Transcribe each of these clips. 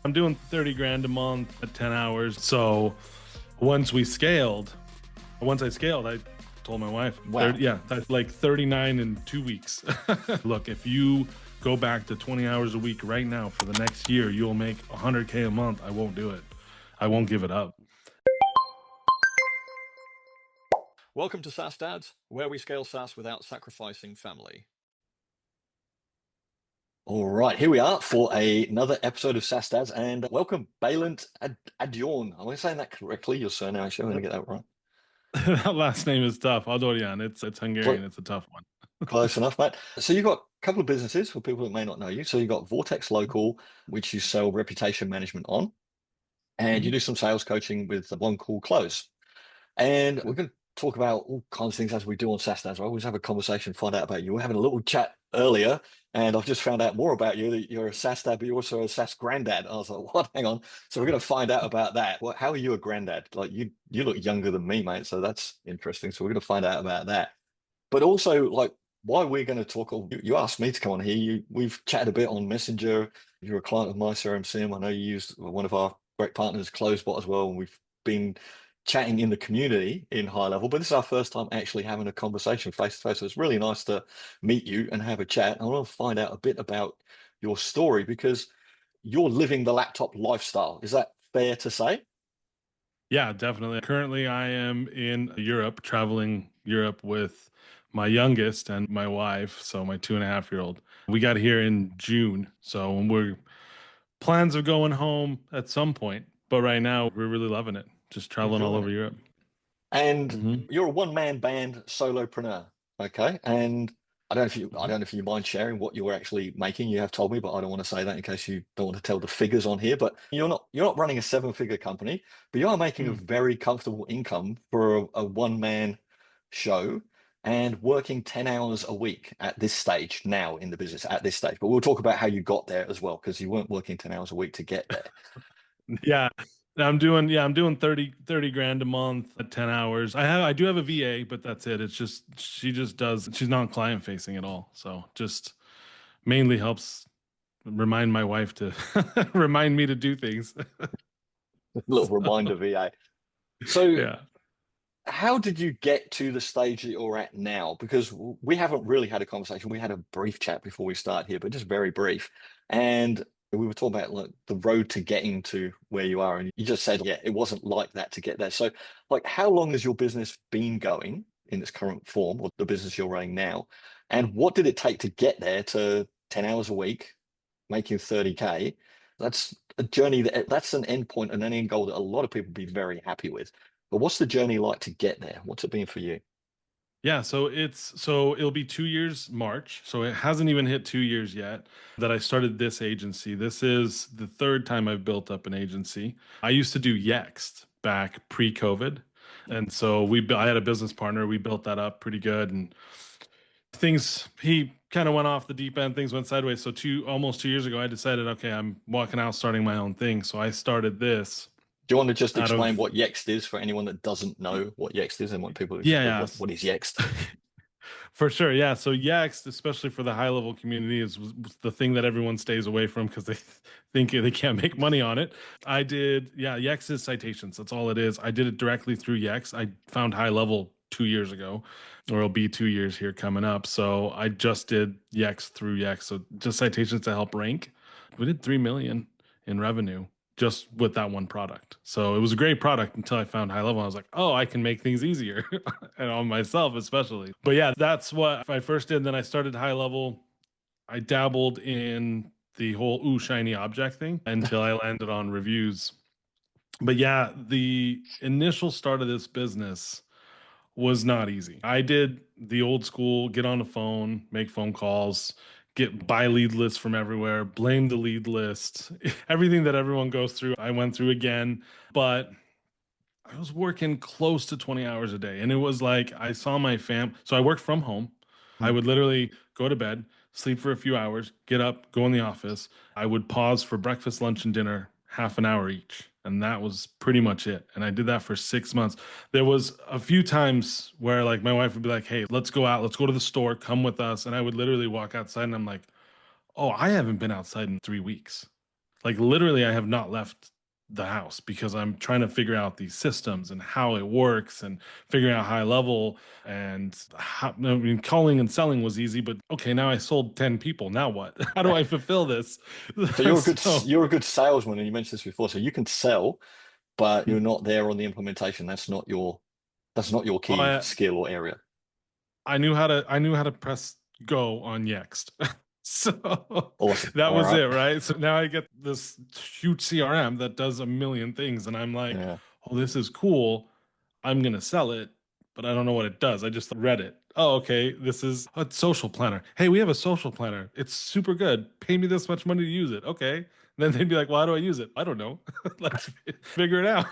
I'm doing 30 grand a month at 10 hours. So once we scaled, once I scaled, I told my wife, Wow. yeah, that's like 39 in 2 weeks. Look, if you go back to 20 hours a week right now for the next year, you'll make 100K a month. I won't do it. I won't give it up. Welcome to SaaS Dads, where we scale SaaS without sacrificing family. All right, here we are for another episode of SaaS Dads, and welcome, Balint Adjorn. Am I saying that correctly? Your surname, actually, I'm going to get that right. That last name is tough. Aldorian, it's Cl- Hungarian. It's a tough one. Close enough, mate. So you've got a couple of businesses for people that may not know you. So you've got Vortex Local, which you sell reputation management on, and you Mhm. do some sales coaching with one called Close. And we're going to talk about all kinds of things as we do on Saturdays. I always have a conversation, find out about you. We're having a little chat earlier, and I've just found out more about you, that you're a SaaS dad, but you're also a SaaS granddad. I was like, what? Hang on. So we're going to find out about that. Well, how are you a granddad? Like you look younger than me, mate. So that's interesting. So we're going to find out about that. But also, like, why we're going to talk, or you asked me to come on here. We've chatted a bit on Messenger. You're a client of my CRM Sim. I know you use one of our great partners, Closebot, as well. And we've been chatting in the community in HighLevel, but this is our first time actually having a conversation face to face. So it's really nice to meet you and have a chat. I want to find out a bit about your story because you're living the laptop lifestyle. Is that fair to say? Yeah, definitely. Currently, I am in Europe, traveling Europe with my youngest and my wife, so my 2.5-year-old. We got here in June, so we're plans of going home at some point, but right now we're really loving it, just traveling all Enjoying over it. Europe. And Hmm. you're a one-man band solopreneur, okay? And I don't know if you mind sharing what you're actually making. You have told me, but I don't want to say that in case you don't want to tell the figures on here. But you're not running a seven-figure company, but you are making a Hmm. very comfortable income for a one-man show and working 10 hours a week at this stage now in the business at this stage. But we'll talk about how you got there as well, because you weren't working 10 hours a week to get there. Yeah. I'm doing 30 grand a month at 10 hours. I do have a VA, but that's it. It's just she just does she's not client facing at all. So just mainly helps remind my wife to remind me to do things. A little reminder, So, VA. So yeah. how did you get to the stage that you're at now? Because we haven't really had a conversation. We had a brief chat before we start here, but just very brief. And we were talking about like the road to getting to where you are. And you just said, yeah, it wasn't like that to get there. So, like, how long has your business been going in its current form, or the business you're running now? And what did it take to get there to 10 hours a week, making 30K? That's a journey that's an end point and an end goal that a lot of people would be very happy with. But what's the journey like to get there? What's it been for you? Yeah, so it'll be 2 years March. So it hasn't even hit 2 years yet that I started this agency. This is the third time I've built up an agency. I used to do Yext back pre-COVID. And so I had a business partner. We built that up pretty good, and he kind of went off the deep end. Things went sideways. So almost 2 years ago, I decided, okay, I'm walking out, starting my own thing. So I started this Do you want to just out explain of what Yext is for anyone that doesn't know what Yext is and want people to yeah, explain yeah. what is Yext? For sure, yeah. So Yext, especially for the high level community, was the thing that everyone stays away from because they think they can't make money on it. Yeah, Yext is citations. That's all it is. I did it directly through Yext. I found high level 2 years ago, or it'll be 2 years here coming up. So I just did Yext through Yext. So just citations to help rank. We did 3 million in revenue just with that one product. So it was a great product until I found high level. I was like, oh, I can make things easier and on myself, especially. But yeah, that's what I first did. Then I started high level. I dabbled in the whole ooh, shiny object thing until I landed on reviews. But yeah, the initial start of this business was not easy. I did the old school get on the phone, make phone calls, buy lead lists from everywhere, blame the lead list, everything that everyone goes through. I went through again, but I was working close to 20 hours a day. And it was like I saw my fam. So I worked from home. I Mm. would literally go to bed, sleep for a few hours, get up, go in the office. I would pause for breakfast, lunch, and dinner, half an hour each. And that was pretty much it. And I did that for 6 months. There was a few times where like my wife would be like, hey, let's go out, let's go to the store, come with us. And I would literally walk outside and I'm like, oh, I haven't been outside in 3 weeks. Like literally, I have not left the house because I'm trying to figure out these systems and how it works and figuring out HighLevel and how, I mean, calling and selling was easy, but okay, now I sold 10 people. Now what? How do I fulfill this? So you're a good So you're a good salesman, and you mentioned this before. So you can sell, but you're not there on the implementation. That's not your key I, skill or area. I knew how to press go on Yext. So Awesome. that All was right. it, right? So now I get this huge CRM that does a million things, and I'm like, Yeah. oh, this is cool. I'm gonna sell it, but I don't know what it does. I just read it. Oh, okay. This is a social planner. Hey, we have a social planner. It's super good. Pay me this much money to use it. Okay. And then they'd be like, "Well, how do I use it? I don't know. Let's figure it out."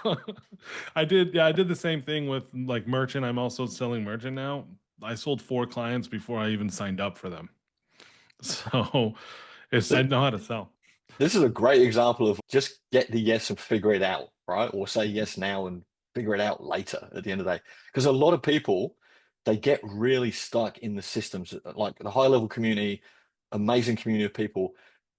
I did the same thing with like merchant. I'm also selling merchant now. I sold 4 clients before I even signed up for them. So I know how to sell. This is a great example of just get the yes and figure it out, right? Or say yes now and figure it out later at the end of the day. Because a lot of people, they get really stuck in the systems. Like the HighLevel community, amazing community of people,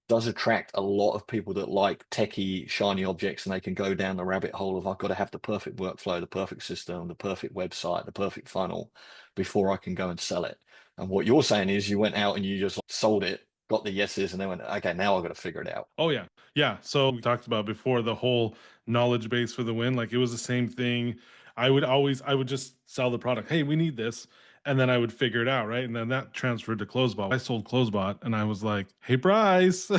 does attract a lot of people that like techie, shiny objects, and they can go down the rabbit hole of I've got to have the perfect workflow, the perfect system, the perfect website, the perfect funnel before I can go and sell it. And what you're saying is you went out and you just sold it, got the yeses, and then went, okay, now I've got to figure it out. Oh yeah. Yeah. So we talked about before the whole knowledge base for the win. Like it was the same thing. I would just sell the product. Hey, we need this. And then I would figure it out, right? And then that transferred to Closebot. I sold Closebot and I was like, hey Bryce,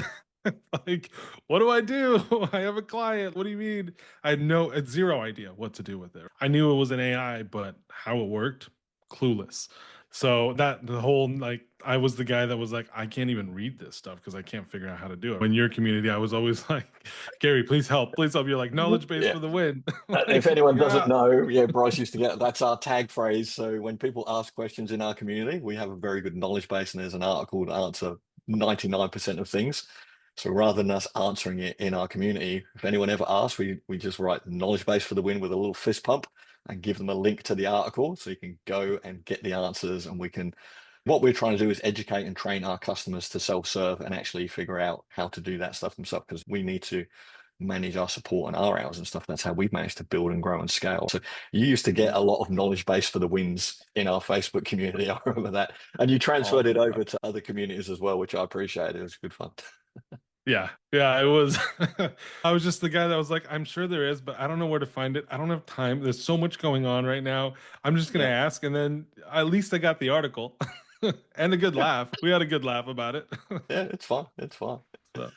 like, what do I do? I have a client. What do you mean? I had zero idea what to do with it. I knew it was an AI, but how it worked, clueless. So that the whole like I was the guy that was like, I can't even read this stuff because I can't figure out how to do it. In your community, I was always like, Gary, please help. Please help. You're like knowledge base Yeah. for the win. If Like anyone figure it doesn't out. know, yeah, Bryce used to get that's our tag phrase. So when people ask questions in our community, we have a very good knowledge base, and there's an article to answer 99% of things. So rather than us answering it in our community, if anyone ever asks, we just write knowledge base for the win with a little fist pump and give them a link to the article so you can go and get the answers. And we can, what we're trying to do is educate and train our customers to self-serve and actually figure out how to do that stuff themselves because we need to manage our support and our hours and stuff. That's how we've managed to build and grow and scale. So you used to get a lot of knowledge base for the wins in our Facebook community. I remember that. And you All transferred it the time. over to other communities as well, which I appreciated. It was good fun. Yeah. Yeah. It was I was just the guy that was like, I'm sure there is, but I don't know where to find it. I don't have time. There's so much going on right now. I'm just gonna Yeah. ask, and then at least I got the article. And a good Yeah. laugh. We had a good laugh about it. Yeah. It's fine. It's fine. So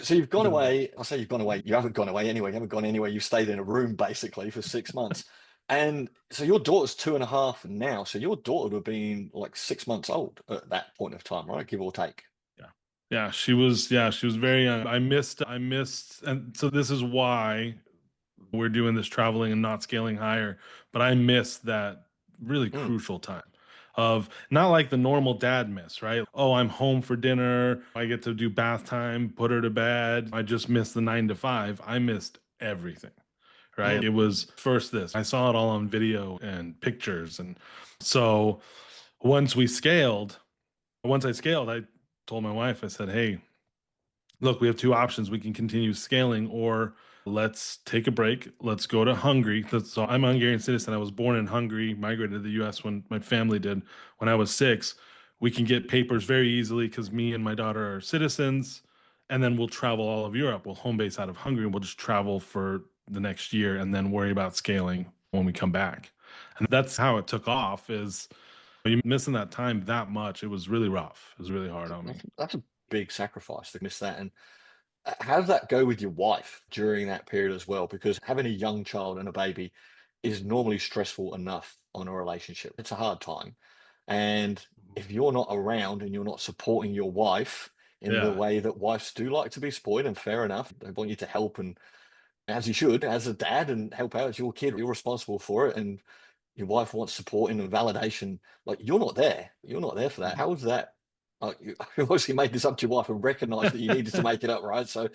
So you've gone good laugh. away. I say you've gone away. You haven't gone away anyway. You haven't gone anywhere. You've stayed in a room basically for 6 months. And so your daughter's 2.5 now. So your daughter would have been like 6 months old at that point of time, right? Give or take. Yeah. Yeah, she was very young. I missed, and so this is why we're doing this traveling and not scaling higher. But I missed that really Mm, crucial time of not like the normal dad miss, right? Oh, I'm home for dinner. I get to do bath time, put her to bed. I just missed the 9 to 5. I missed everything, right? mm, It was first this. I saw it all on video and pictures. And so once we scaled, once I scaled, I told my wife, I said, hey, look, we have 2 options. We can continue scaling, or let's take a break. Let's go to Hungary. So I'm a Hungarian citizen. I was born in Hungary, migrated to the US when my family did when I was 6. We can get papers very easily because me and my daughter are citizens. And then we'll travel all of Europe. We'll home base out of Hungary. We'll just travel for the next year and then worry about scaling when we come back. And that's how it took off is you missing that time that much. It was really rough. It was really hard on me. that's a big sacrifice to miss that. And how does that go with your wife during that period as well? Because having a young child and a baby is normally stressful enough on a relationship. It's a hard time. And if you're not around and you're not supporting your wife in the Yeah. way that wives do like to be supported, and fair enough, they want you to help and as you should, as a dad, and help out. It's your kid, you're responsible for it. And your wife wants support and validation. Like you're not there. You're not there for that. How was that? You obviously made this up to your wife and recognized that you needed to make it up, right? So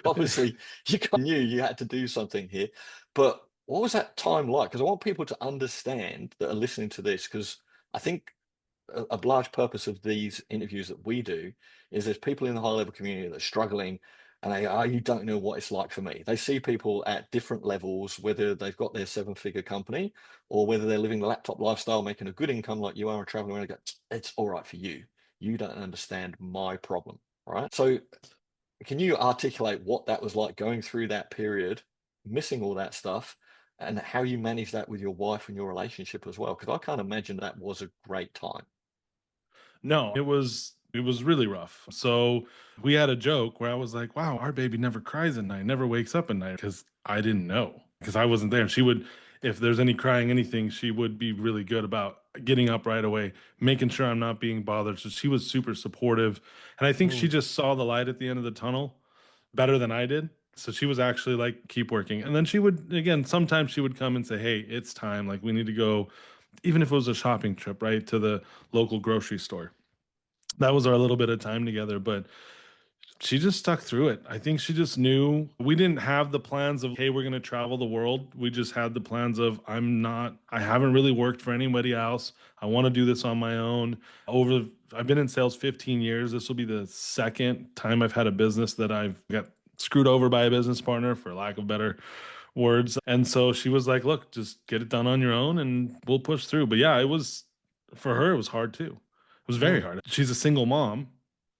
obviously you knew you had to do something here. But what was that time like? Because I want people to understand that are listening to this, because I think a large purpose of these interviews that we do is there's people in the HighLevel community that are struggling. and they, oh, you don't know what it's like for me. They see people at different levels, whether they've got their seven-figure company or whether they're living the laptop lifestyle, making a good income like you are and traveling around and go, it's all right for you. You don't understand my problem, right? So can you articulate what that was like going through that period, missing all that stuff, and how you managed that with your wife and your relationship as well? Because I can't imagine that was a great time. No, it was really rough. So we had a joke where I was like, "Wow, our baby never cries at night, never wakes up at night," because I didn't know because I wasn't there. She would, if there's any crying, anything, she would be really good about getting up right away, making sure I'm not being bothered. So she was super supportive, and I think she Mm, just saw the light at the end of the tunnel better than I did. So she was actually like, "Keep working," and then she would again. Sometimes she would come and say, "Hey, it's time. Like we need to go." Even if it was a shopping trip, right, to the local grocery store, that was our little bit of time together, but she just stuck through it. I think she just knew we didn't have the plans of, hey, we're going to travel the world. We just had the plans of, I haven't really worked for anybody else. I want to do this on my own. I've been in sales 15 years. This will be the second time I've had a business that I've got screwed over by a business partner, for lack of better words. And so she was like, look, just get it done on your own and we'll push through. But yeah, for her, it was hard too. It was very mm, hard. She's a single mom,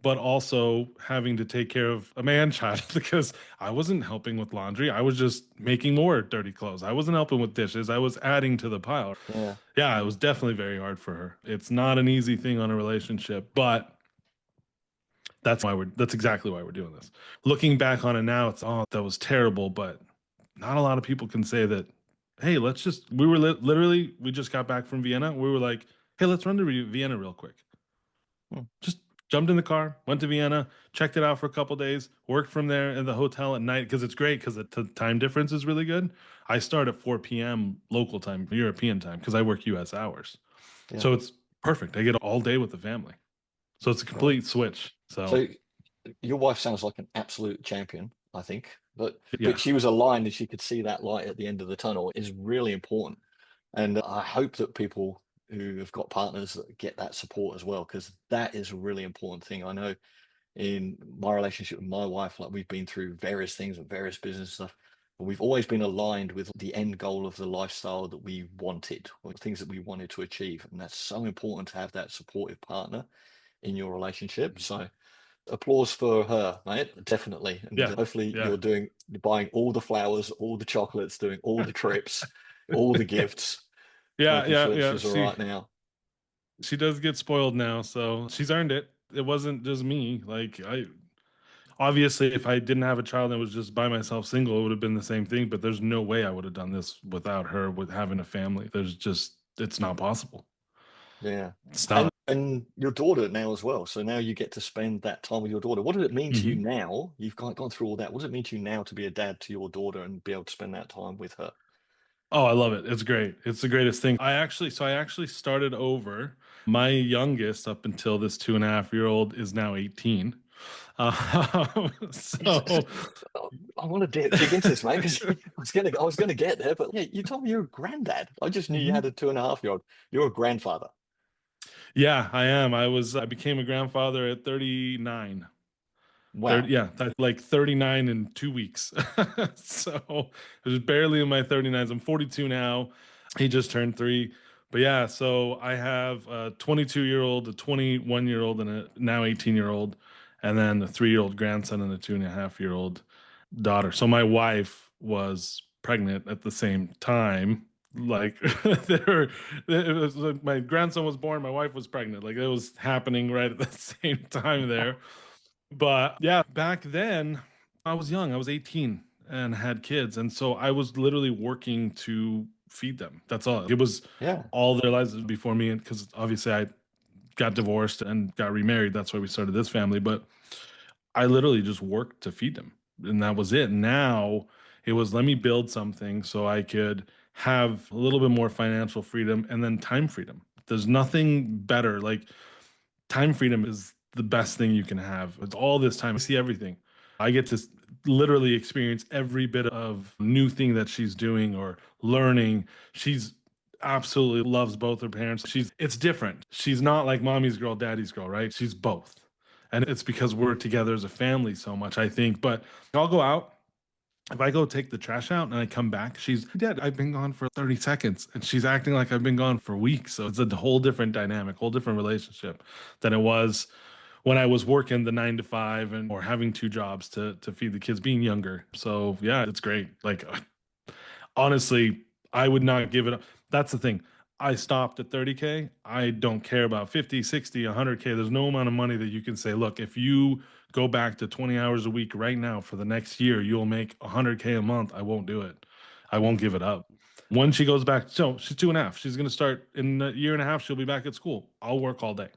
but also having to take care of a man child because I wasn't helping with laundry. I was just making more dirty clothes. I wasn't helping with dishes. I was adding to the pile. yeah, Yeah, it yeah, was definitely very hard for her. It's not an easy thing on a relationship, but that's exactly why we're doing this. Looking back on it now, it's, oh, that was terrible, but not a lot of people can say that, hey, we were literally, we just got back from Vienna. We were like, hey, let's run to Vienna real quick. mm, Just jumped in the car, went to Vienna, checked it out for a couple days, worked from there in the hotel at night because it's great because the time difference is really good. I start at 4 p.m. local time, European time, because I work US hours. yeah. So it's perfect. I get all day with the family. So it's a Right. complete switch. So So your wife sounds like an absolute champion, I think, but yeah. she was aligned and she could see that light at the end of the tunnel is really important. And I hope that people who have got partners that get that support as well, because that is a really important thing. I know in my relationship with my wife, like we've been through various things and various business stuff, but we've always been aligned with the end goal of the lifestyle that we wanted, or things that we wanted to achieve. And that's so important to have that supportive partner in your relationship. So applause for her, mate, definitely. And Yeah. hopefully Yeah. you're buying all the flowers, all the chocolates, doing all the trips, all the gifts, Yeah. making Yeah. sure that Yeah. she's all right now. She does get spoiled now, so she's earned it. It wasn't just me. Like I obviously if I didn't have a child and was just by myself single, it would have been the same thing, but there's no way I would have done this without her with having a family. It's not possible. Yeah. It's not. And your daughter now as well. So now you get to spend that time with your daughter. What does it mean to you Mhm. now? You've gone through all that. What does it mean to you now to be a dad to your daughter and be able to spend that time with her? Oh, I love it. It's great. It's the greatest thing. I actually started over. My youngest up until this 2.5 year old is now 18. So I want to dig into this, mate, because I was gonna get there, but yeah, you told me you're a granddad. I just knew you had Mhm. a 2.5-year-old. You're a grandfather. Yeah, I am. I became a grandfather at 39. 30, Wow. yeah, that's like 39 in 2 weeks. So I was barely in my 39s. I'm 42 now. He just turned three. But yeah, so I have a 22-year-old, a 21-year-old, and a now 18-year-old, and then a 3-year-old grandson and a 2.5-year-old daughter. So my wife was pregnant at the same time. Like there, it was like my grandson was born, my wife was pregnant. Like it was happening right at the same time there. But yeah, back then I was young. I was 18 and had kids. And so I was literally working to feed them. That's all. It was Yeah. all their lives before me. And because obviously I got divorced and got remarried. That's why we started this family. But I literally just worked to feed them. And that was it. Now it was let me build something so I could have a little bit more financial freedom and then time freedom. There's nothing better. Like time freedom is the best thing you can have. It's all this time. I see everything. I get to literally experience every bit of new thing that she's doing or learning. She's absolutely loves both her parents. It's different. She's not like mommy's girl, daddy's girl, right? She's both. And it's because we're together as a family so much, I think. But I'll go out. If I go take the trash out and I come back, she's dead. I've been gone for 30 seconds and she's acting like I've been gone for weeks. So it's a whole different dynamic, whole different relationship than it was when I was working the 9 to 5 and or having two jobs to feed the kids being younger. So yeah, it's great. Like honestly, I would not give it up. That's the thing. I stopped at 30K. I don't care about 50, 60, 100K. There's no amount of money that you can say, look, if you go back to 20 hours a week right now for the next year, you'll make 100K a month. I won't do it. I won't give it up. When she goes back, so she's 2.5. She's going to start in a year and a half. She'll be back at school. I'll work all day.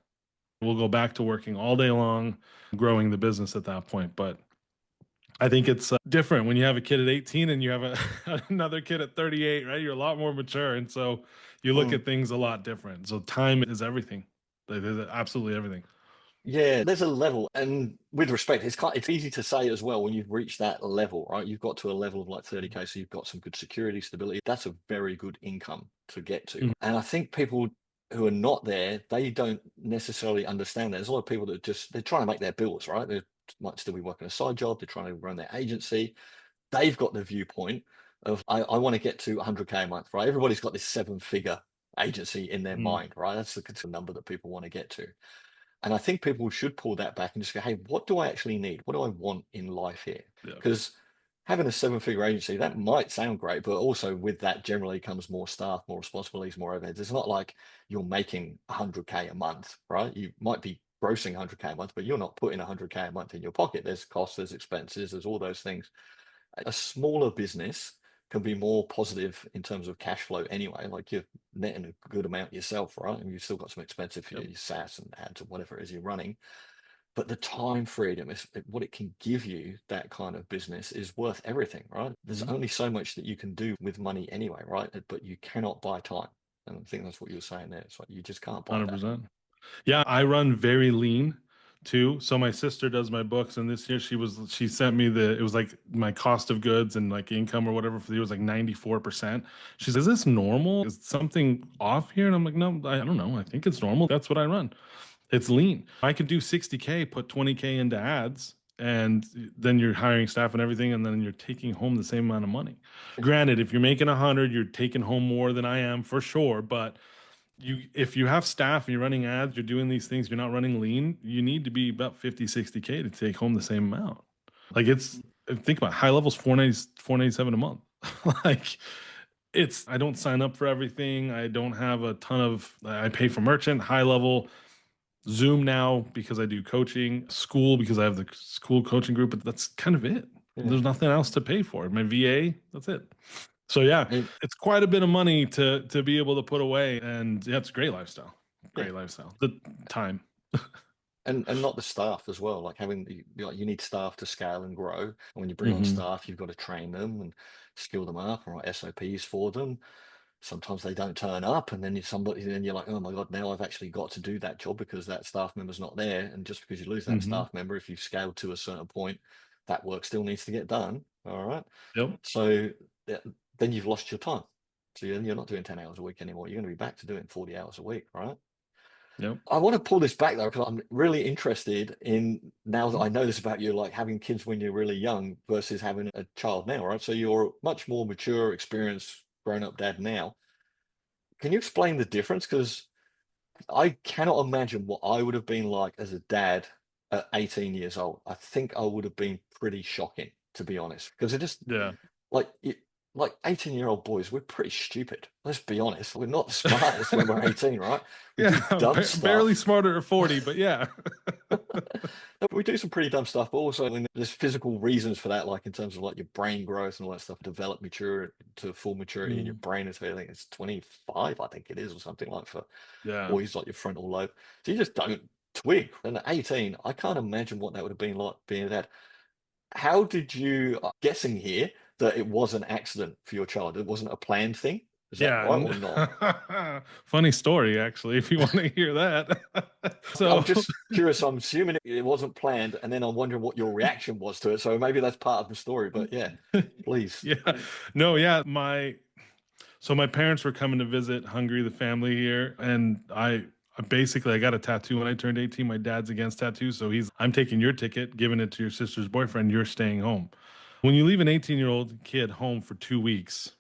We'll go back to working all day long, growing the business at that point. But I think it's different when you have a kid at 18 and you have another kid at 38, right? You're a lot more mature. And so you look Mm. at things a lot different. So time is everything. There's absolutely everything. Yeah, there's a level, and with respect, it's easy to say as well when you've reached that level, right? You've got to a level of like 30K, so you've got some good security, stability. That's a very good income to get to. Mhm. And I think people who are not there, they don't necessarily understand that. There's a lot of people that just they're trying to make their bills, right? They might still be working a side job, they're trying to run their agency. They've got the viewpoint of I want to get to 100K a month, right? Everybody's got this seven-figure agency in their Mhm. mind, right? That's the number that people want to get to. And I think people should pull that back and just go, hey, what do I actually need? What do I want in life here? Yeah. Because having a seven-figure agency, that might sound great, but also with that generally comes more staff, more responsibilities, more overheads. It's not like you're making 100K a month, right? You might be grossing 100K a month, but you're not putting 100K a month in your pocket. There's costs, there's expenses, there's all those things. A smaller business can be more positive in terms of cash flow anyway. Like you're netting a good amount yourself, right? And you've still got some expensive for Yep. your SaaS and ads or whatever it is you're running. But the time freedom is what it can give you. That kind of business is worth everything, right? There's Mhm. only so much that you can do with money anyway, right? But you cannot buy time. And I think that's what you were saying there. It's like you just can't buy that. 100%. Yeah, I run very lean too. So my sister does my books, and this year she sent me it was like my cost of goods and like income or whatever for the year was like 94%. She says, "Is this normal? Is something off here?" And I'm like, "No, I don't know. I think it's normal. That's what I run. It's lean. I can do 60K, put 20K into ads." And then you're hiring staff and everything, and then you're taking home the same amount of money. Granted, if you're making 100, you're taking home more than I am for sure. But if you have staff and you're running ads, you're doing these things, you're not running lean, you need to be about 50, 60K to take home the same amount. Like think about it, HighLevel's 497 a month. Like I don't sign up for everything. I don't have a ton of I pay for merchant, HighLevel, Zoom now because I do coaching, school because I have the school coaching group, but that's kind of it. Yeah. There's nothing else to pay for. My VA, that's it. So yeah, And it's quite a bit of money to be able to put away, and yeah, it's a great lifestyle. yeah. Great lifestyle. The time. And not the staff as well. Like you need staff to scale and grow. And when you bring on Hmm. staff, you've got to train them and skill them up and write SOPs for them. Sometimes they don't turn up, and then you're like, oh my God, now I've actually got to do that job because that staff member's not there. And just because you lose that Hmm. staff member, if you've scaled to a certain point, that work still needs to get done. All right. Yep. So then you've lost your time. So you're not doing 10 hours a week anymore. You're going to be back to doing 40 hours a week, right? Yep. I want to pull this back though, because I'm really interested in now that I know this about you, like having kids when you're really young versus having a child now, right? So you're much more mature, experienced, grown-up dad now. Can you explain the difference? Because I cannot imagine what I would have been like as a dad at 18 years old. I think I would have been pretty shocking, to be honest, because it just Yeah. like like 18-year-old boys, we're pretty stupid. Let's be honest. We're not the smartest when we're 18, right? We do Yeah. dumb Barely stuff. smarter at 40, but yeah. We do some pretty dumb stuff, but also I mean, there's physical reasons for that, like in terms of like your brain growth and all that stuff, develop mature to full maturity in your Mm. brain. I think it's 25, I think it is, or something like for Yeah. boys, like your frontal lobe. So you just don't twig. And at 18, I can't imagine what that would have been like being a dad. How did you, I'm guessing here that it was an accident for your child? It wasn't a planned thing. Is that Yeah. right or not? Funny story, actually, if you want to hear that. I'm So just curious. I'm assuming it wasn't planned, and then I'm wondering what your reaction was to it. So maybe that's part of the story. But yeah, please. yeah. No, yeah. My parents were coming to visit Hungary, the family here, and I basically I got a tattoo when I turned 18. My dad's against tattoos, so I'm taking your ticket, giving it to your sister's boyfriend. You're staying home. When you leave an 18-year-old kid home for 2 weeks,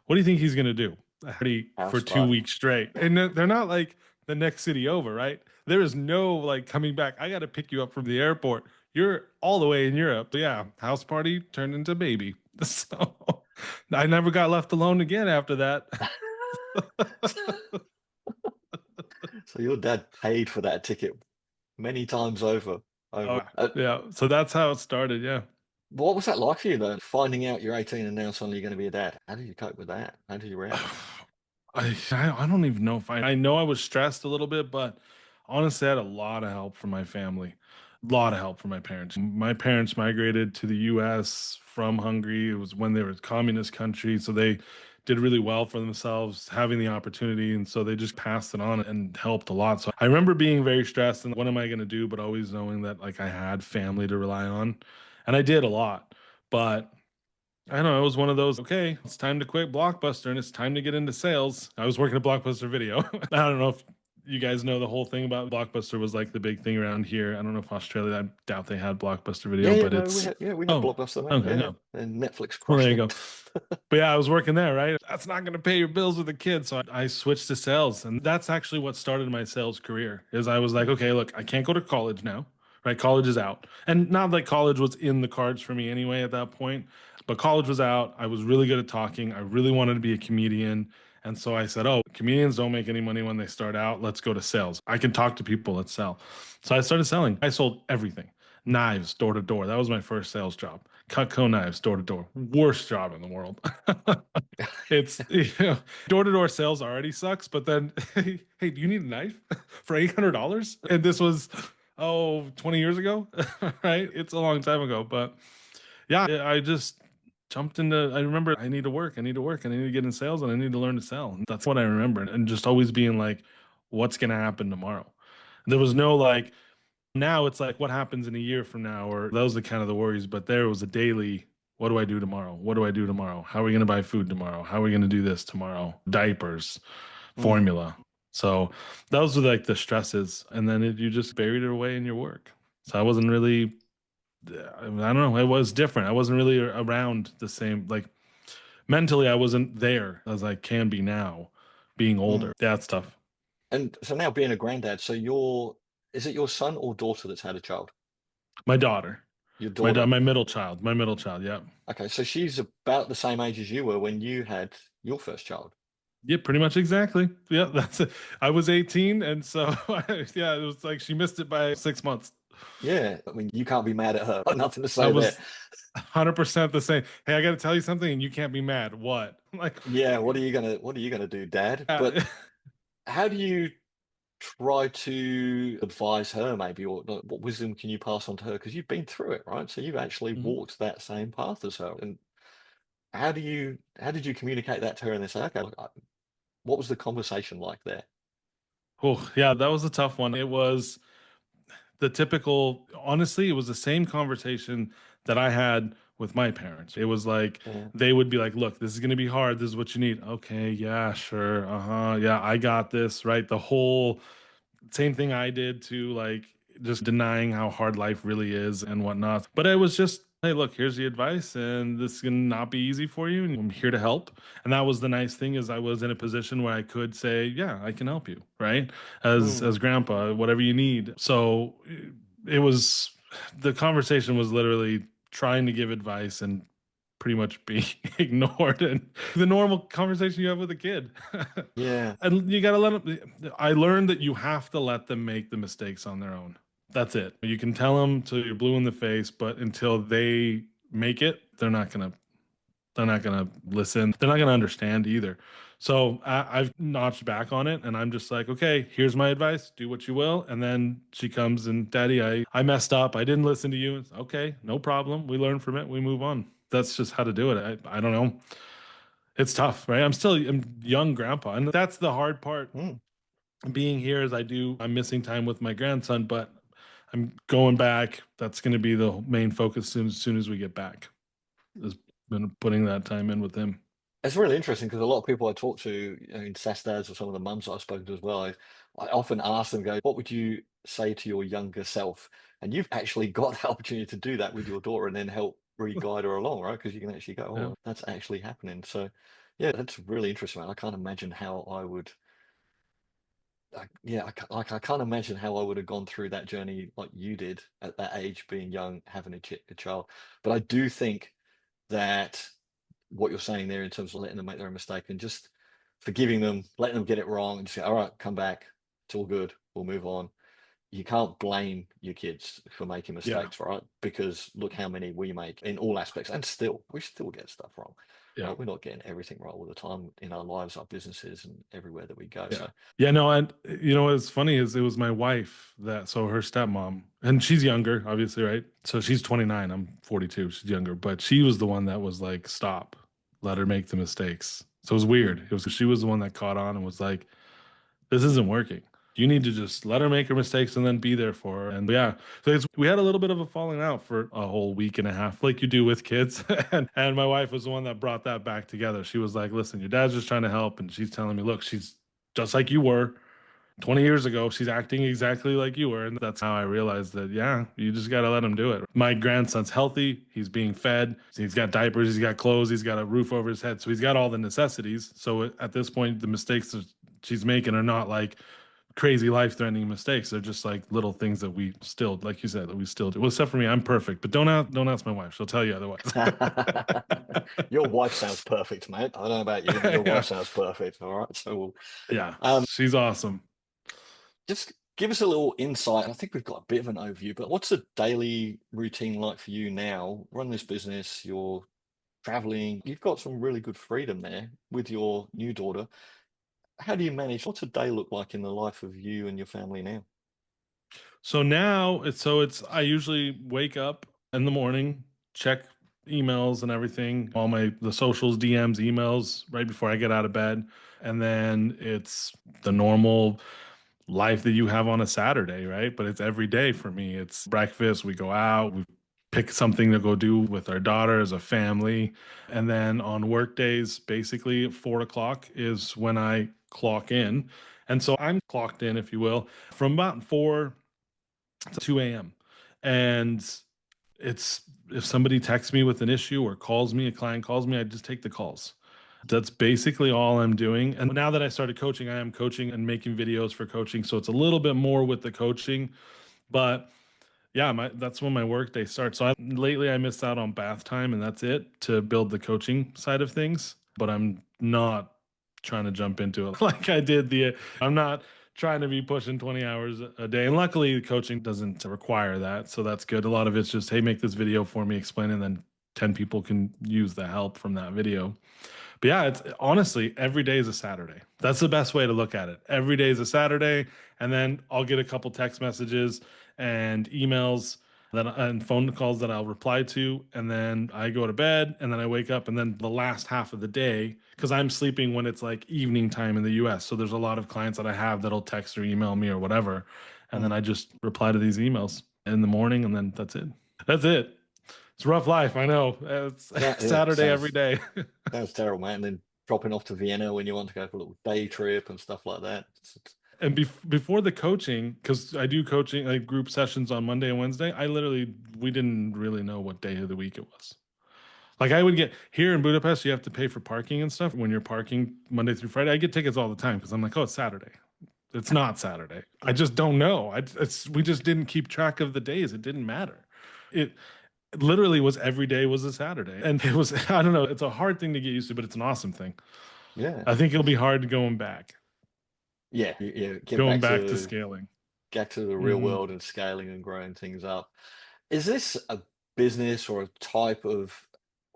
what do you think he's going to do? Party for House two party. weeks straight. And they're not like the next city over, right? There is no like coming back. I got to pick you up from the airport. You're all the way in Europe. So yeah, house party turned into baby. So I never got left alone again after that. So your dad paid for that ticket many times over. Oh, Over. yeah. So that's how it started. Yeah. What was that like for you though? Finding out you're 18 and now suddenly you're going to be a dad. How did you cope with that? How did you react? I don't even know if I know I was stressed a little bit, but honestly, I had a lot of help from my family, a lot of help from my parents. My parents migrated to the U.S. from Hungary. It was when they were a communist country, so they did really well for themselves, having the opportunity, and so they just passed it on and helped a lot. So I remember being very stressed and what am I going to do, but always knowing that like I had family to rely on, and I did a lot, but. I don't know. It was one of those, okay, it's time to quit Blockbuster and it's time to get into sales. I was working at Blockbuster Video. I don't know if you guys know the whole thing about Blockbuster was like the big thing around here. I don't know if Australia, I doubt they had Blockbuster Yeah, Video, yeah, but no, it's, we had oh, Blockbuster, mate. okay, Yeah, no. and Netflix Well, there crushed you it. go. But yeah, I was working there, right? That's not going to pay your bills with a kid. So I switched to sales. And that's actually what started my sales career is I was like, Mm, okay, look, I can't go to college now, right? College is out. And not like college was in the cards for me anyway at that point, but college was out. I was really good at talking. I really wanted to be a comedian. And so I said, oh, comedians don't make any money when they start out. Let's go to sales. I can talk to people. Let's sell. So I started selling. I sold everything. Knives door to door. That was my first sales job. Cutco knives door to door. Worst job in the world. It's door to door sales already sucks, but then hey, do you need a knife for $800? And this was 20 years ago, right? It's a long time ago, but yeah, I just jumped into I remember I need to work, I need to work, and I need to get in sales and I need to learn to sell. And that's what I remember. And just always being like, what's gonna happen tomorrow? There was no like now it's like what happens in a year from now, or those are kind of the worries. But there was a daily, what do I do tomorrow? What do I do tomorrow? How are we going to buy food tomorrow? How are we going to do this tomorrow? Diapers, mm. formula. So those were like the stresses. And then you just buried it away in your work. So I wasn't really, I don't know, it was different. I wasn't really around the same, like mentally, I wasn't there as I can be now, being older. Mm. That stuff. And so now being a granddad, so is it your son or daughter that's had a child? My daughter, Your daughter. my middle child. Yeah. Okay, so she's about the same age as you were when you had your first child. Yeah, pretty much exactly. Yeah, that's it. I was 18, and so yeah, it was like she missed it by 6 months. Yeah, I mean, you can't be mad at her. Nothing to I say there. was 100% the same. Hey, I got to tell you something, and you can't be mad. What? Like, Yeah, what are you gonna do, Dad? But yeah. how do you try to advise her, maybe, or like, what wisdom can you pass on to her? Because you've been through it, right? So you've actually Mhm. walked that same path as her. And how did you communicate that to her and they say, okay, look, what was the conversation like there? Oh, yeah, that was a tough one. It was the typical, honestly, it was the same conversation that I had with my parents. It was like Yeah. they would be like, "Look, this is going to be hard. This is what you need." Okay, yeah, sure. Uh-huh. Yeah, I got this, right? The whole same thing I did to like just denying how hard life really is and whatnot. But it was just, hey, look, here's the advice, and this is gonna not be easy for you, and I'm here to help. And that was the nice thing is I was in a position where I could say, yeah, I can help you, right? As Mm, grandpa, whatever you need. So it was the conversation was literally trying to give advice and pretty much being ignored and the normal conversation you have with a kid. yeah. And you got to let them. I learned that you have to let them make the mistakes on their own. That's it. You can tell them till you're blue in the face, but until they make it, they're not gonna listen. They're not gonna understand either. So I've notched back on it, and I'm just like, okay, here's my advice. Do what you will. And then she comes and, Daddy, I messed up. I didn't listen to you. It's, okay, no problem. We learn from it. We move on. That's just how to do it. I don't know. It's tough, right? I'm still a young grandpa, and that's the hard part. Mm, Being here as I do, I'm missing time with my grandson, but I'm going back. That's going to be the main focus soon as we get back. Is been putting that time in with him. It's really interesting because a lot of people I talk to, in SaaS dads or some of the mums that I've spoken to as well, I often ask them, go, what would you say to your younger self? And you've actually got the opportunity to do that with your daughter and then help re-guide her along, right? Because you can actually go, Yeah. oh, that's actually happening. So, yeah, that's really interesting, man. I can't imagine how I would. Yeah, I can't imagine how I would have gone through that journey like you did at that age, being young, having a child. But I do think that what you're saying there in terms of letting them make their own mistake and just forgiving them, letting them get it wrong, and just say, all right, come back. It's all good. We'll move on. You can't blame your kids for making Yeah. mistakes, right? Because look how many we make in all aspects, and still, we still get stuff wrong, Yeah. right? We're not getting everything right all the time in our lives, our businesses, and everywhere that we go. Yeah. So, Yeah, no, and what's funny is it was my wife that, so her stepmom, and she's younger, obviously, right? So she's 29, I'm 42, she's younger, but she was the one that was like, stop, let her make the mistakes. So it was weird. mm. She was the one that caught on and was like, this isn't working. You need to just let her make her mistakes and then be there for her. And yeah, so we had a little bit of a falling out for a whole week and a half, like you do with kids. And my wife was the one that brought that back together. She was like, listen, your dad's just trying to help. And she's telling me, look, she's just like you were 20 years ago. She's acting exactly like you were. And that's how I realized that, yeah, you just got to let him do it. My grandson's healthy. He's being fed. He's got diapers. He's got clothes. He's got a roof over his head. So he's got all the necessities. So at this point, the mistakes that she's making are not like crazy life-threatening mistakes. They're just like little things that we still, like you said, that we still do. Well, except for me, I'm perfect. But don't ask my wife. She'll tell you otherwise. Your wife sounds perfect, mate. I don't know about you, but your wife Yeah. sounds perfect. All right. So, Yeah. um, She's awesome. just give us a little insight. I think we've got a bit of an overview, but what's a daily routine like for you now? Run this business, you're traveling, you've got some really good freedom there with your new daughter. How do you manage? What's a day look like in the life of you and your family now? So now it's I usually wake up in the morning, check emails and everything, all the socials, DMs, emails right before I get out of bed. And then it's the normal life that you have on a Saturday, right? But it's every day for me. It's breakfast, we go out, we pick something to go do with our daughter as a family. And then on work days, basically 4 o'clock is when I clock in. And so I'm clocked in, if you will, from about 2 a.m. And it's if somebody texts me with an issue or calls me, a client calls me, I just take the calls. That's basically all I'm doing. And now that I started coaching, I am coaching and making videos for coaching. So it's a little bit more with the coaching. But yeah, that's when my work day starts. So lately I missed out on bath time and that's it to build the coaching side of things. But I'm not trying to jump into it like I did I'm not trying to be pushing 20 hours a day. And luckily coaching doesn't require that. So that's good. A lot of it's just, hey, make this video for me, explain, and then 10 people can use the help from that video. But yeah, it's honestly every day is a Saturday. That's the best way to look at it. Every day is a Saturday, and then I'll get a couple text messages and emails and phone calls that I'll reply to, and then I go to bed, and then I wake up, and then the last half of the day, because I'm sleeping when it's like evening time in the US. So there's a lot of clients that I have that'll text or email me or whatever, and then Mm. I just reply to these emails in the morning, and then that's it. That's it. It's a rough life, I know. It's Yeah, Saturday every day. sounds terrible, man. And then dropping off to Vienna when you want to go for a little day trip and stuff like that. And before the coaching, because I do coaching, like group sessions on Monday and Wednesday, we didn't really know what day of the week it was. Like I would get here in Budapest, you have to pay for parking and stuff when you're parking Monday through Friday. I get tickets all the time because I'm like, oh, it's Saturday. It's not Saturday. I just don't know. We just didn't keep track of the days. It didn't matter. It literally was every day was a Saturday. And it was, I don't know, it's a hard thing to get used to, but it's an awesome thing. Yeah, I think it'll be hard yeah, yeah. Get going back to scaling. back to the real Hmm. world and scaling and growing things up. Is this a business or a type of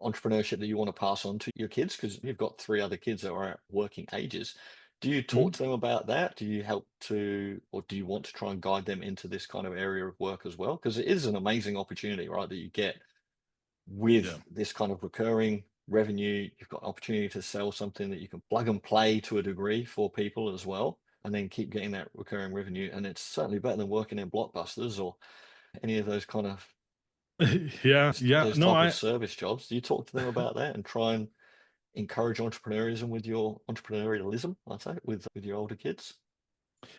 entrepreneurship that you want to pass on to your kids? Because you've got three other kids that are at working ages. Do you talk to them about that? Do you help to, or do you want to try and guide them into this kind of area of work as well? Because it is an amazing opportunity, right? That you get Yeah. with this kind of recurring revenue. You've got opportunity to sell something that you can plug and play to a degree for people as well, and then keep getting that recurring revenue. And it's certainly better than working in Blockbusters or any of those kind of Yeah, yeah. those No, type of I service jobs. Do you talk to them about that and try and encourage entrepreneurialism with your entrepreneurialism, I'd say, with your older kids?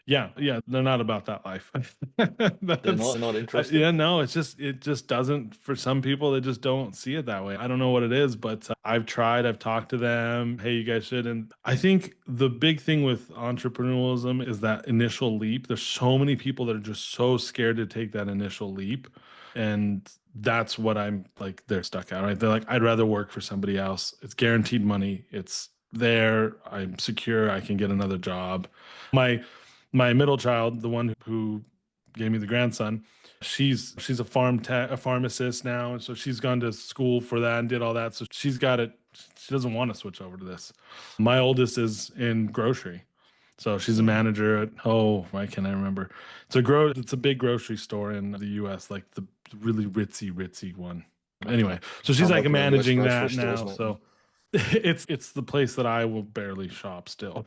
Yeah, yeah, they're not about that life. They're That's not interested. yeah, no, it just doesn't for some people they just don't see it that way. I don't know what it is, but I've tried, I've talked to them, hey, you guys should. And I think the big thing with entrepreneurialism is that initial leap. There's so many people that are just so scared to take that initial leap. And that's what I'm like they're stuck at, right? They're like, I'd rather work for somebody else. It's guaranteed money. It's there. I'm secure. I can get another job. My my middle child, the one who gave me the grandson, she's a a pharmacist now, and so she's gone to school for that and did all that. So she's got it. She doesn't want to switch over to this. My oldest is in grocery, so she's a Mm, manager at why can I remember? It's a big grocery store in the U.S., like the really ritzy one. okay. Anyway, so she's I'm like open on US managing grocery that stores, now. mate. So it's the place that I will barely shop still.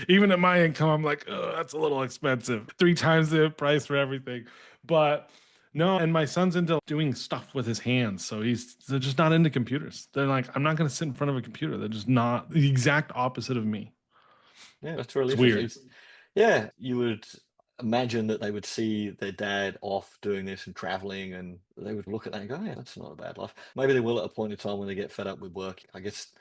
Even at my income, I'm like, oh, that's a little expensive. Three times the price for everything. But no, and my son's into doing stuff with his hands. So they're just not into computers. They're like, I'm not gonna sit in front of a computer. They're just not the exact opposite of me. Yeah, that's really It's interesting. weird. Yeah, you would imagine that they would see their dad off doing this and traveling, and they would look at that and go, "Yeah, that's not a bad life." Maybe they will at a point in time when they get fed up with work. I guess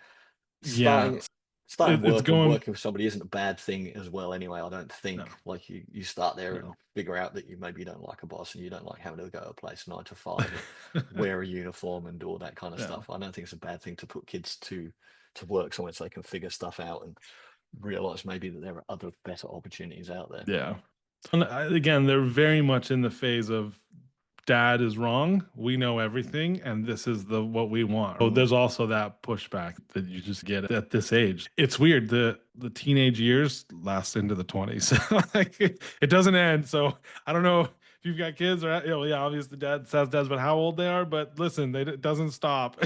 Yeah. starting starting It's work and going working for somebody isn't a bad thing as well. Anyway, I don't no, think like you start there and no. figure out that you maybe don't like a boss and you don't like having to go to a place 9 to 5 and wear a uniform and do all that kind of Yeah. stuff. I don't think it's a bad thing to put kids to work somewhere so they can figure stuff out and realize maybe that there are other better opportunities out there. Yeah. And again, they're very much in the phase of dad is wrong. We know everything, and this is the what we want. So Mm. there's also that pushback that you just get at this age. It's weird. The teenage years last into the 20s. Like it doesn't end. So I don't know if you've got kids or yeah, obviously dad says dads, but how old they are. But listen, it doesn't stop.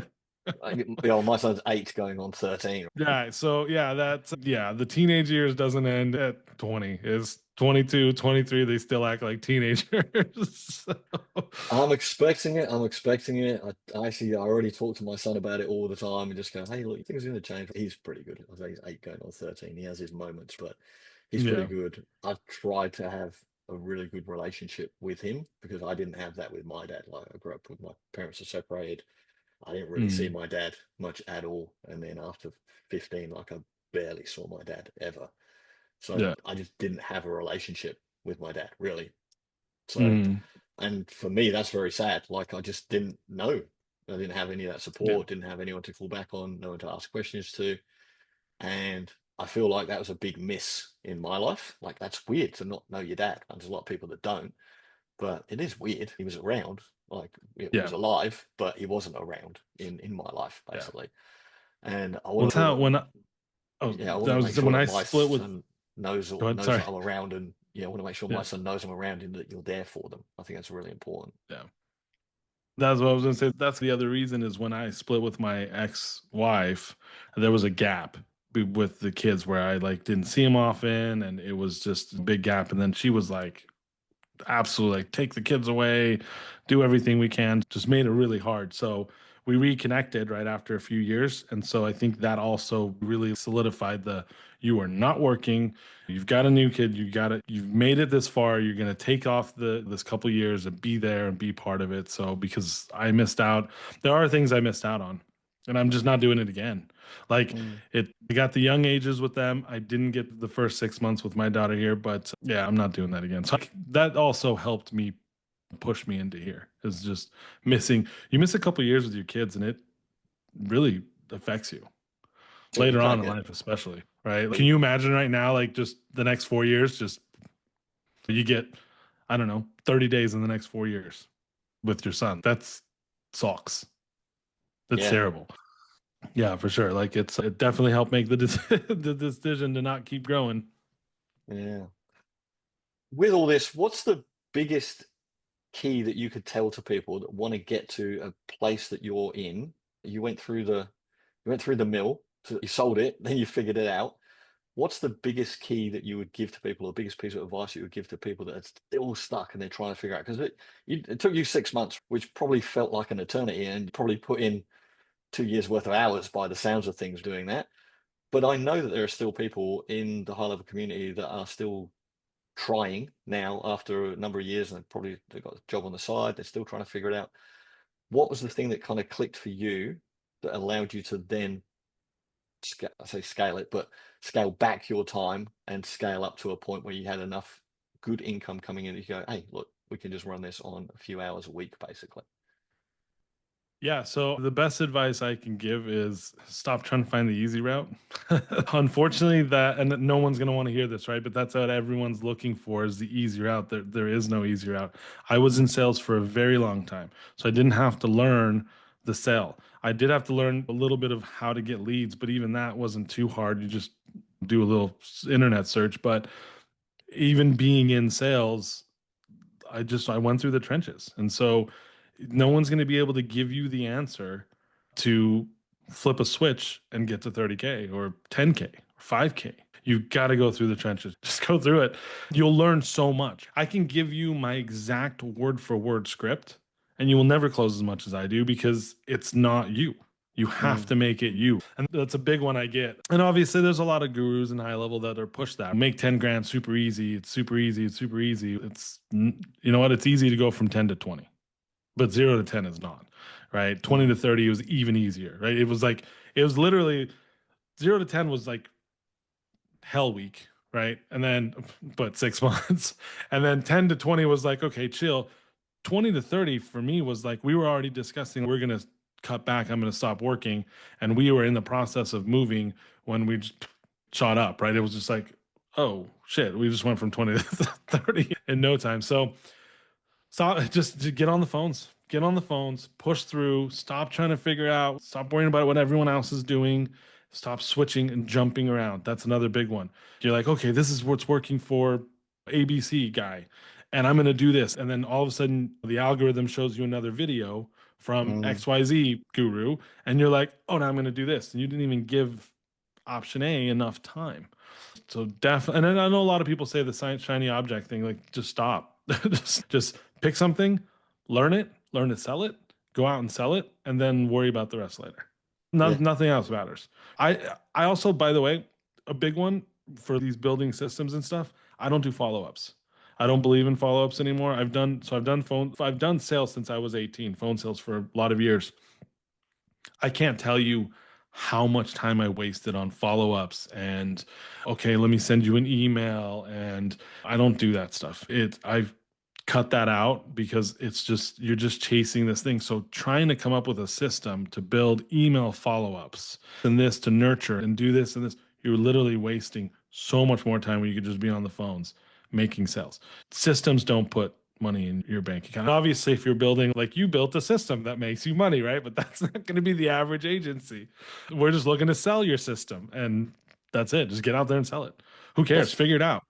My son's 8 going on 13. Yeah, so yeah, the teenage years doesn't end at 20. It's 22, 23, they still act like teenagers. So, I'm expecting it. I'm expecting it. I already talk to my son about it all the time and just go, hey, look, you think it's going to change? He's pretty good. I say he's 8 going on 13. He has his moments, but he's pretty yeah. good. I've tried to have a really good relationship with him because I didn't have that with my dad. Like I grew up with my parents are separated. I didn't really see Mm, my dad much at all. And then after 15, like I barely saw my dad ever. So yeah. I just didn't have a relationship with my dad, really. So, Mm, and for me, that's very sad. Like I just didn't know. I didn't have any of that yeah. support, didn't have anyone to fall back on, no one to ask questions to. And I feel like that was a big miss in my life. Like that's weird to not know your dad. And there's a lot of people that don't, but it is weird. He was around, like it was Yeah. alive, but he wasn't around in my life, Yeah. basically. And I Well, want that's to make how sure that, oh, yeah, I want that to was make sure when that I my split with, son knows go ahead, knows sorry. that I'm around, and yeah, I want to make sure my Yeah. son knows I'm around and that you're there for them. I think that's really important. Yeah. That's what I was gonna say. That's the other reason is when I split with my ex-wife, there was a gap with the kids where I like didn't see them often, and it was just a big gap. And then she was like, absolutely, like take the kids away, do everything we can. Just made it really hard. So we reconnected right after a few years, and so I think that also really solidified the you are not working. You've got a new kid. You've made it this far. You're gonna take off this couple years and be there and be part of it. So because I missed out, there are things I missed out on, and I'm just not doing it again. Like Mm. I got the young ages with them. I didn't get the first 6 months with my daughter here, but yeah, I'm not doing that again. So that also helped me push me into here. Is just missing. You miss a couple years with your kids, and it really affects you Yeah, you later on can't in get life, especially. Right? Can you imagine right now, like just the next 4 years, just you get, I don't know, 30 days in the next 4 years with your son. That's sucks. That's yeah, terrible. Yeah, for sure. Like it definitely helped make the decision to not keep growing. yeah. With all this, what's the biggest key that you could tell to people that want to get to a place that you're in? You went through the mill, so you sold it, then you figured it out. What's the biggest key that you would give to people, or biggest piece of advice you would give to people that are still stuck and they're trying to figure out? Because it took you 6 months, which probably felt like an eternity, and you probably put in 2 years worth of hours by the sounds of things doing that. But I know that there are still people in the high level community that are still trying now after a number of years, and they've got a job on the side. They're still trying to figure it out. What was the thing that kind of clicked for you that allowed you to then I say scale it, but scale back your time and scale up to a point where you had enough good income coming in that you go, hey, look, we can just run this on a few hours a week, basically. Yeah, so the best advice I can give is stop trying to find the easy route. Unfortunately, and no one's going to want to hear this, right? But that's what everyone's looking for is the easy route. There is no easy route. I was in sales for a very long time, so I didn't have to learn the sale. I did have to learn a little bit of how to get leads, but even that wasn't too hard. You just do a little internet search. But even being in sales, I went through the trenches. And so no one's going to be able to give you the answer to flip a switch and get to 30K or 10K or 5K. You've got to go through the trenches. Just go through it. You'll learn so much. I can give you my exact word for word script and you will never close as much as I do because it's not you. You have to make it you. And that's a big one I get. And obviously, there's a lot of gurus in high level that are push that. Make 10 grand super easy. It's super easy. It's super easy. You know what? It's easy to go from 10 to 20, but 0 to 10 is not, right? 20 to 30 was even easier, right? It was literally 0 to 10 was like hell week, right? And then, but 6 months. And then 10 to 20 was like, okay, chill. 20 to 30 for me was like, we were already discussing, we're going to cut back. I'm going to stop working. And we were in the process of moving when we just shot up, right? It was just like, oh shit, we just went from 20 to 30 in no time. So just to get on the phones, push through, stop trying to figure out, stop worrying about what everyone else is doing, stop switching and jumping around. That's another big one. You're like, okay, this is what's working for ABC guy, and I'm going to do this. And then all of a sudden, the algorithm shows you another video from XYZ guru, and you're like, oh, now I'm going to do this. And you didn't even give option A enough time. So definitely, and I know a lot of people say the shiny object thing, like just stop, just pick something, learn to sell it, go out and sell it, and then worry about the rest later. Yeah. Nothing else matters. I also, by the way, a big one for these building systems and stuff. I don't do follow-ups. I don't believe in follow-ups anymore. I've done sales since I was 18, phone sales for a lot of years. I can't tell you how much time I wasted on follow-ups and okay, let me send you an email, and I don't do that stuff. I've cut that out because you're just chasing this thing. So trying to come up with a system to build email follow-ups and this to nurture and do this and this, you're literally wasting so much more time when you could just be on the phones making sales. Systems don't put money in your bank account. Obviously, if you're building, like you built a system that makes you money, right? But that's not going to be the average agency. We're just looking to sell your system and that's it. Just get out there and sell it. Who cares? Figure it out.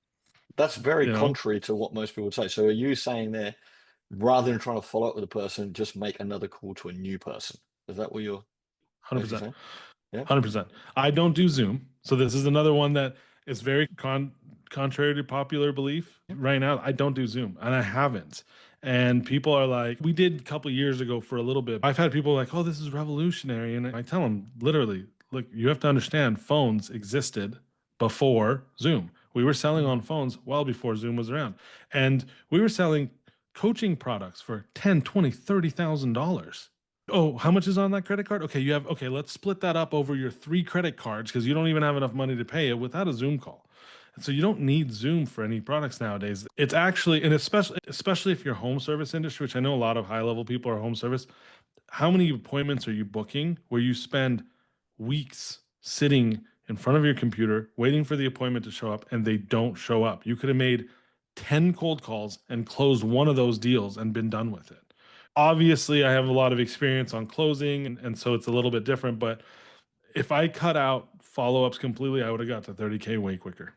That's very You know, contrary to what most people would say. So are you saying there, rather than trying to follow up with a person, just make another call to a new person? Is that what you're basically 100%. saying? Yeah. 100%. I don't do Zoom. So this is another one that is very contrary to popular belief right now. I don't do Zoom and I haven't. And people are like, we did a couple years ago for a little bit. I've had people like, oh, this is revolutionary. And I tell them literally, look, you have to understand phones existed before Zoom. We were selling on phones well before Zoom was around. And we were selling coaching products for 10, 20, $30,000. Oh, how much is on that credit card? Okay, let's split that up over your 3 credit cards because you don't even have enough money to pay it without a Zoom call. And so you don't need Zoom for any products nowadays. It's actually, and especially if you're home service industry, which I know a lot of high level people are home service. How many appointments are you booking where you spend weeks sitting in front of your computer waiting for the appointment to show up and they don't show up? You could have made 10 cold calls and closed one of those deals and been done with it. Obviously, I have a lot of experience on closing, and so it's a little bit different. But if I cut out follow-ups completely, I would have got to 30K way quicker.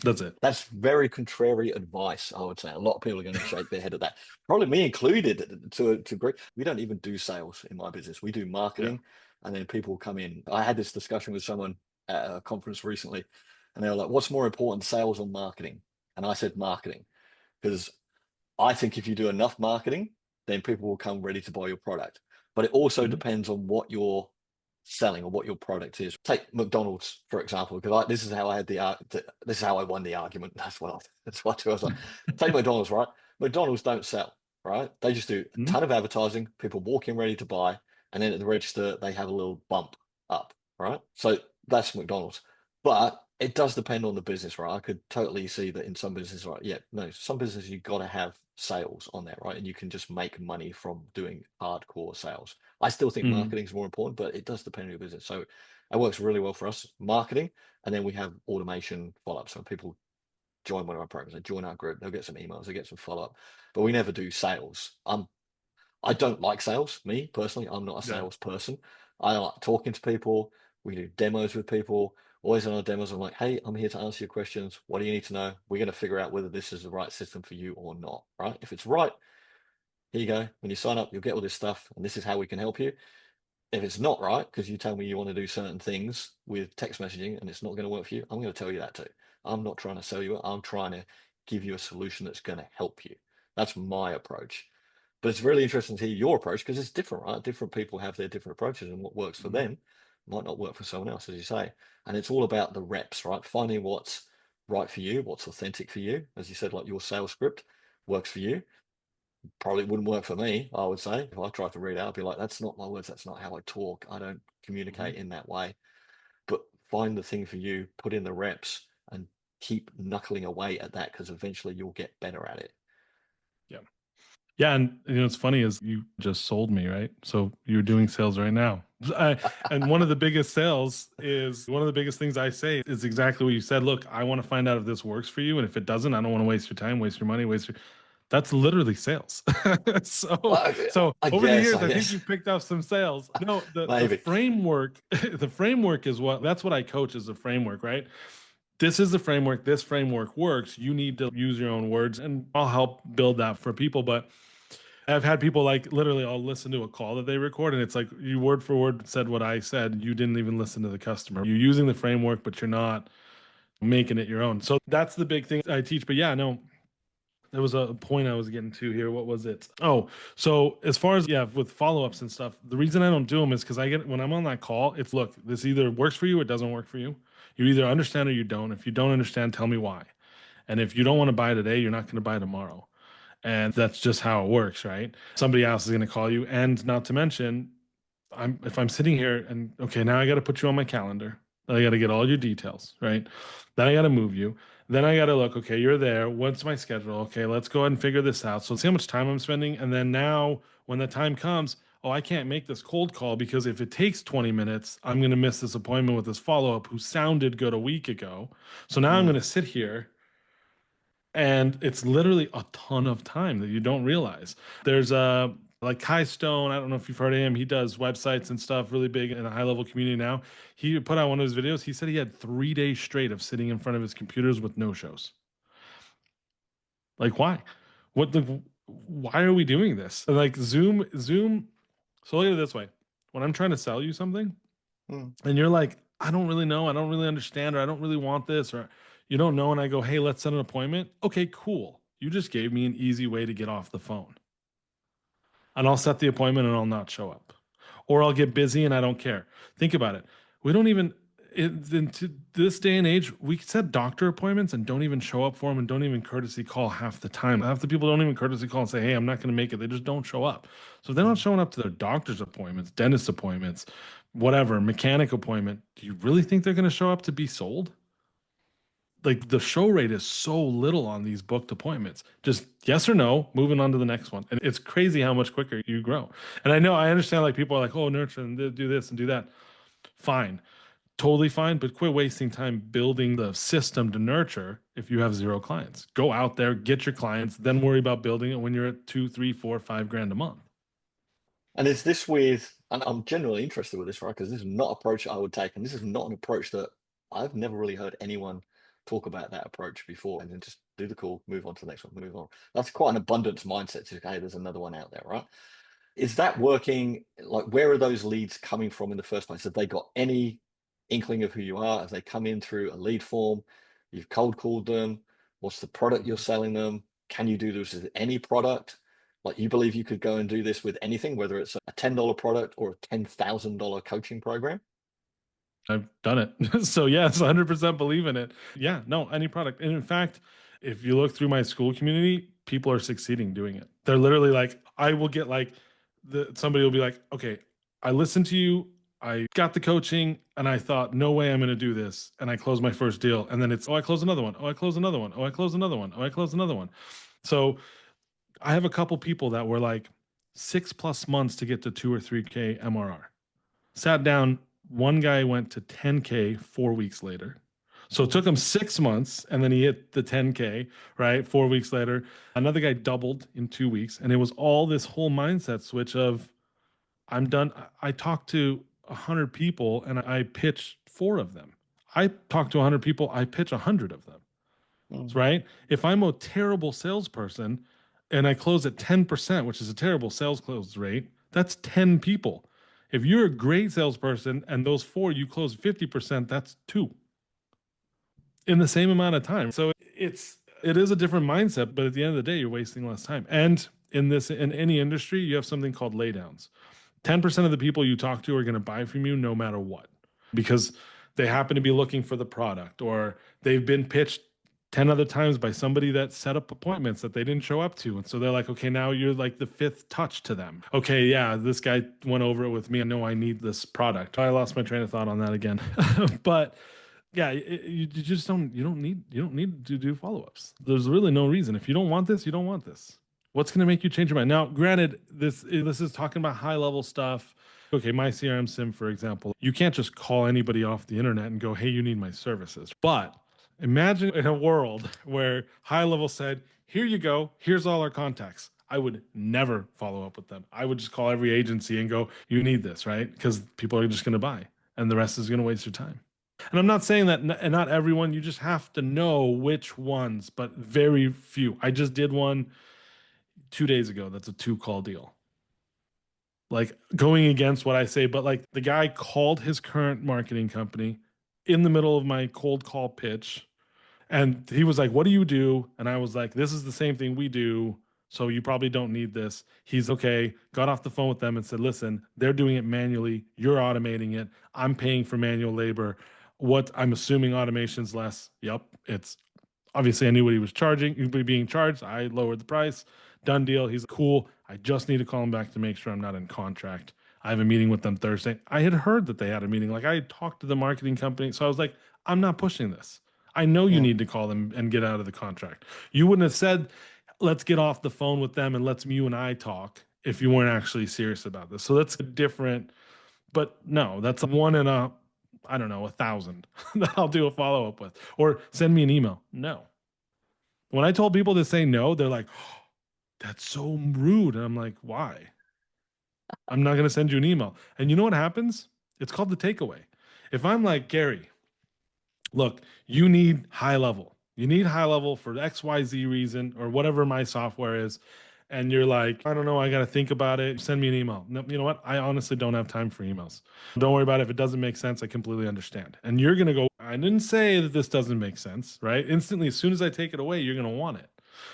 That's it. That's very contrary advice, I would say. A lot of people are going to shake their head at that. Probably me included to great. We don't even do sales in my business. We do marketing, and then people come in. I had this discussion with someone at a conference recently, and they were like, what's more important, sales or marketing? And I said marketing, because I think if you do enough marketing, then people will come ready to buy your product. but it also Mhm. depends on what you're selling or what your product is. Take McDonald's for example, because this is how I had this is how I won the argument. That's what I was like. Take McDonald's, right? McDonald's don't sell, right? They just do a Mhm. ton of advertising. People walk in ready to buy, and then at the register they have a little bump up, right? So that's McDonald's. But it does depend on the business, right? I could totally see that in some businesses, right? Yeah, no, some businesses you've got to have sales on there, right? And you can just make money from doing hardcore sales. I still think Mhm. marketing is more important, but it does depend on your business. So it works really well for us, marketing, and then we have automation follow-up. So people join one of our programs, they join our group, they'll get some emails, they get some follow-up, but we never do sales. I don't like sales, me personally. I'm not a Yeah. salesperson. I like talking to people. We do demos with people. Always on our demos, I'm like, hey, I'm here to answer your questions. What do you need to know? We're going to figure out whether this is the right system for you or not, right? If it's right, here you go. When you sign up, you'll get all this stuff, and this is how we can help you. If it's not right, because you tell me you want to do certain things with text messaging and it's not going to work for you, I'm going to tell you that too. I'm not trying to sell you it. I'm trying to give you a solution that's going to help you. That's my approach. But it's really interesting to hear your approach because it's different, right? Different people have their different approaches, and what works for Mhm. them might not work for someone else, as you say. And it's all about the reps, right? Finding what's right for you, what's authentic for you. As you said, like your sales script works for you. Probably wouldn't work for me, I would say. If I tried to read out, I'd be like, that's not my words, that's not how I talk. I don't Mhm. communicate in that way. But find the thing for you, put in the reps, and keep knuckling away at that because eventually you'll get better at it. Yeah. Yeah, and what's funny is you just sold me, right? So you're doing sales right now. And one of the biggest sales is one of the biggest things I say is exactly what you said. Look, I want to find out if this works for you, and if it doesn't, I don't want to waste your time, waste your money, waste your. That's literally sales. so, Well, so I over the guess, years, I I think guess. you've picked up some sales. No, the Maybe. framework, the framework is that's what I coach as a framework, right? This is the framework. This framework works. You need to use your own words, and I'll help build that for people. But I've had people like literally I'll listen to a call that they record and it's like you word for word said what I said. You didn't even listen to the customer. You're using the framework, but you're not making it your own. So that's the big thing I teach. But yeah, no, there was a point I was getting to here. What was it? Oh, so as far as yeah, with follow-ups and stuff, the reason I don't do them is because I get when I'm on that call, it's look, this either works for you or it doesn't work for you. You either understand or you don't. If you don't understand, tell me why. And if you don't want to buy today, you're not going to buy tomorrow. And that's just how it works, right? Somebody else is going to call you. And not to mention, if I'm sitting here and okay, now I got to put you on my calendar. I got to get all your details, right? Then I got to move you. Then I got to look, okay, you're there. What's my schedule? Okay, let's go ahead and figure this out. So see how much time I'm spending. And then now when the time comes, oh, I can't make this cold call because if it takes 20 minutes, I'm going to miss this appointment with this follow up who sounded good a week ago. So now I'm going Mm. to sit here and it's literally a ton of time that you don't realize. There's a like Kai Stone. I don't know if you've heard of him. He does websites and stuff, really big in a high level community now. He put out one of his videos. He said he had 3 days straight of sitting in front of his computers with no shows. Like why? What the? Why are we doing this? Like Zoom. So look at it this way: when I'm trying to sell you something, Mm. and you're like, I don't really know, I don't really understand, or I don't really want this, or you don't know, and I go, hey, let's set an appointment. Okay, cool. You just gave me an easy way to get off the phone. And I'll set the appointment and I'll not show up. Or I'll get busy and I don't care. Think about it. We don't even, into this day and age, we set doctor appointments and don't even show up for them and don't even courtesy call half the time. Half the people don't even courtesy call and say, hey, I'm not going to make it. They just don't show up. So if they're not Mm. showing up to their doctor's appointments, dentist appointments, whatever, mechanic appointment, do you really think they're going to show up to be sold? Like the show rate is so little on these booked appointments. Just yes or no, moving on to the next one. And it's crazy how much quicker you grow. And I know I understand like people are like, oh, nurture and do this and do that. Fine. Totally fine, but quit wasting time building the system to nurture if you have zero clients. Go out there, get your clients, then worry about building it when you're at 2, 3, 4, 5 grand a month. And is this with, and I'm genuinely interested with this, right? Because this is not an approach I would take, and this is not an approach that I've never really heard anyone talk about that approach before. And then just do the call, move on to the next one, move on. That's quite an abundance mindset to, hey, there's another one out there, right? Is that working? Like, where are those leads coming from in the first place? Have they got any inkling of who you are? Have they come in through a lead form? You've cold called them. What's the product you're selling them? Can you do this with any product? Like you believe you could go and do this with anything, whether it's a $10 product or a $10,000 coaching program? I've done it. So yes, 100% believe in it. Yeah, no, any product. And in fact, if you look through my school community, people are succeeding doing it. They're literally like, I will get like somebody will be like, okay, I listened to you, I got the coaching, and I thought, no way I'm going to do this. And I closed my first deal. And then it's, oh, I close another one. Oh, I close another one. Oh, I close another one. Oh, I close another one. So I have a couple people that were like 6+ months to get to 2 or 3K MRR. Sat down. One guy went to 10K 4 weeks later. So it took him 6 months and then he hit the 10K, right? 4 weeks later. Another guy doubled in 2 weeks. And it was all this whole mindset switch of I'm done. I talked to 100 people and I pitch four of them. I talk to 100 people, I pitch 100 of them, Mm. right? If I'm a terrible salesperson and I close at 10%, which is a terrible sales close rate, that's 10 people. If you're a great salesperson and those four you close 50%, that's two in the same amount of time. So it is a different mindset, but at the end of the day, you're wasting less time. And in any industry, you have something called laydowns. 10% of the people you talk to are going to buy from you no matter what because they happen to be looking for the product or they've been pitched 10 other times by somebody that set up appointments that they didn't show up to. And so they're like, okay, now you're like the fifth touch to them. Okay, yeah, this guy went over it with me. I know I need this product. I lost my train of thought on that again. But yeah, you just don't need to do follow-ups. There's really no reason. If you don't want this, you don't want this. What's going to make you change your mind? Now, granted, this is talking about high level stuff. Okay, my CRM sim, for example, you can't just call anybody off the internet and go, "Hey, you need my services." But imagine in a world where high level said, "Here you go. Here's all our contacts." I would never follow up with them. I would just call every agency and go, "You need this, right?" Because people are just going to buy, and the rest is going to waste your time. And I'm not saying that not everyone, you just have to know which ones, but very few. I just did one 2 days ago. That's a two-call deal. Like going against what I say, but like the guy called his current marketing company in the middle of my cold call pitch. And he was like, "What do you do?" And I was like, "This is the same thing we do. So you probably don't need this." He's okay, got off the phone with them and said, "Listen, they're doing it manually. You're automating it. I'm paying for manual labor. What I'm assuming automation's less. Yep. It's obviously I knew what he was charging, he was being charged. I lowered the price. Done deal. He's cool. I just need to call him back to make sure I'm not in contract. I have a meeting with them Thursday. I had heard that they had a meeting. Like I had talked to the marketing company. So I was like, I'm not pushing this. I know you Mm. need to call them and get out of the contract. You wouldn't have said, let's get off the phone with them and let's you and I talk if you weren't actually serious about this. So that's different. But no, that's one in a, I don't know, 1,000 that I'll do a follow up with. Or send me an email. No. When I told people to say no, they're like, oh, that's so rude. And I'm like, why? I'm not going to send you an email. And you know what happens? It's called the takeaway. If I'm like, Gary, look, you need high level. You need high level for XYZ reason or whatever my software is. And you're like, I don't know, I got to think about it. Send me an email. No, you know what? I honestly don't have time for emails. Don't worry about it. If it doesn't make sense, I completely understand. And you're going to go, I didn't say that this doesn't make sense, right? Instantly, as soon as I take it away, you're going to want it.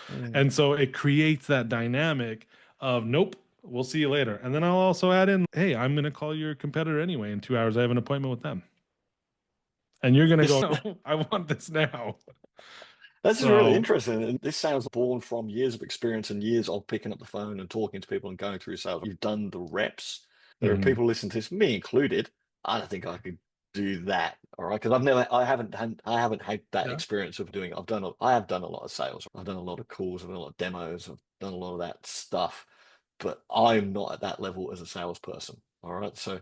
Mm. And so it creates that dynamic of, nope, we'll see you later. And then I'll also add in, hey, I'm going to call your competitor anyway in 2 hours. I have an appointment with them. And you're going to go, This no, I want this now. This is really So, interesting. And this sounds born from years of experience and years of picking up the phone and talking to people and going through sales. You've done the reps. There are mhm, people listening to this, me included. I don't think I could do that. All right. Because I haven't had that yeah. experience of doing, I have done a lot of sales. I've done a lot of calls, I've done a lot of demos, I've done a lot of that stuff, but I'm not at that level as a salesperson. All right. So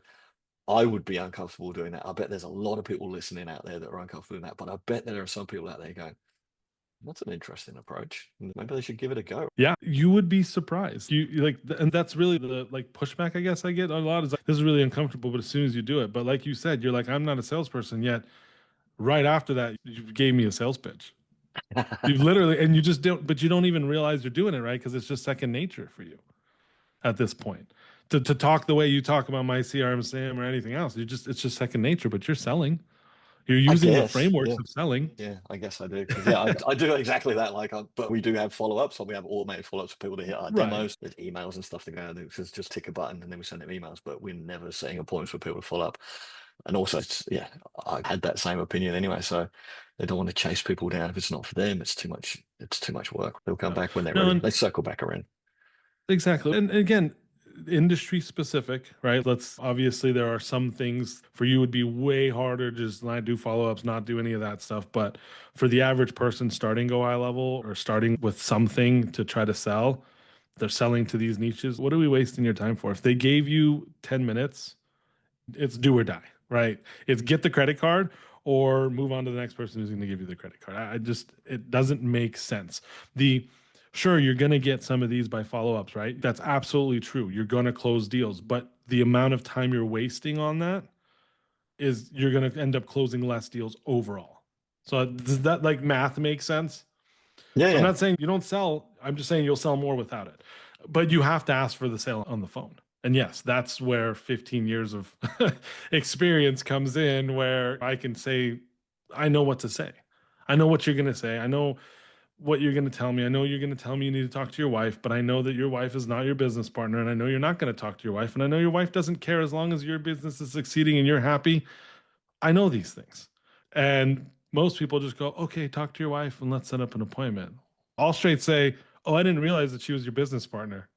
I would be uncomfortable doing that. I bet there's a lot of people listening out there that are uncomfortable doing that, but I bet there are some people out there going, that's an interesting approach. Maybe they should give it a go. Yeah, you would be surprised. Like, and that's really the like pushback I guess I get a lot is like, this is really uncomfortable, but as soon as you do it, but like you said, you're like, I'm not a salesperson yet. Right after that, you gave me a sales pitch. You've literally, and you just don't, but you don't even realize you're doing it right because it's just second nature for you at this point. To talk the way you talk about my CRM Sam or anything else, it's just second nature, but you're selling. You're I using the guess, frameworks yeah. of selling. Yeah, I guess I do. Because I do exactly that. Like, but we do have follow-ups. So we have automated follow-ups for people to hit our Right. demos. There's emails and stuff to go. And just tick a button and then we send them emails. But we're never setting appointments for people to follow up. And also, yeah, I had that same opinion anyway. So they don't want to chase people down if it's not for them. It's too much. It's too much work. They'll come back when they're No, ready. and They circle back around. exactly. And again, industry specific, right? Let's obviously there are some things for you would be way harder just not do follow-ups, not do any of that stuff. But for the average person starting Go High Level or starting with something to try to sell, they're selling to these niches. What are we wasting your time for? If they gave you 10 minutes, it's do or die, right? It's get the credit card or move on to the next person who's going to give you the credit card. I just, it doesn't make sense. The Sure, you're going to get some of these by follow-ups, right? That's absolutely true. You're going to close deals, but the amount of time you're wasting on that is you're going to end up closing less deals overall. So does that like math make sense? Yeah, I'm yeah, not saying you don't sell. I'm just saying you'll sell more without it. But you have to ask for the sale on the phone. And yes, that's where 15 years of experience comes in, where I can say, I know what to say. I know what you're going to say. I know what you're going to tell me. I know you're going to tell me you need to talk to your wife, but I know that your wife is not your business partner. And I know you're not going to talk to your wife. And I know your wife doesn't care as long as your business is succeeding and you're happy. I know these things. And most people just go, okay, talk to your wife and let's set up an appointment. I'll straight say, oh, I didn't realize that she was your business partner.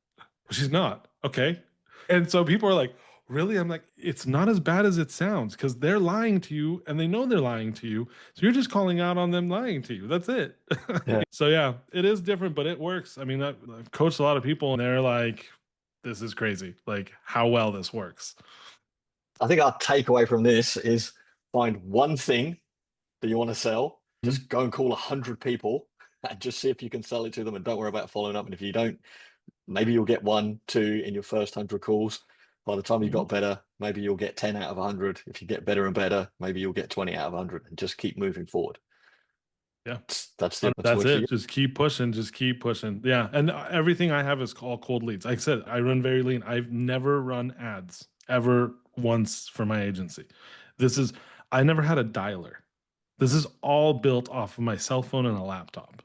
She's not. Okay. And so people are like, really? I'm like, it's not as bad as it sounds because they're lying to you and they know they're lying to you. So you're just calling out on them lying to you. That's it. yeah. So yeah, it is different, but it works. I mean, I've coached a lot of people and they're like, this is crazy. Like how well this works. I think our takeaway from this is find one thing that you want to sell. Mhm. Just go and call 100 people and just see if you can sell it to them. And don't worry about following up. And if you don't, maybe you'll get 1, 2 in your first 100 calls. By the time you Mhm. got better, maybe you'll get 10 out of 100. If you get better and better, maybe you'll get 20 out of 100 and just keep moving forward. Yeah. That's it. That's That's worked for you. it. Just keep pushing. Just keep pushing. Yeah. And everything I have is called cold leads. Like I said, I run very lean. I've never run ads ever once for my agency. This is, I never had a dialer. This is all built off of my cell phone and a laptop.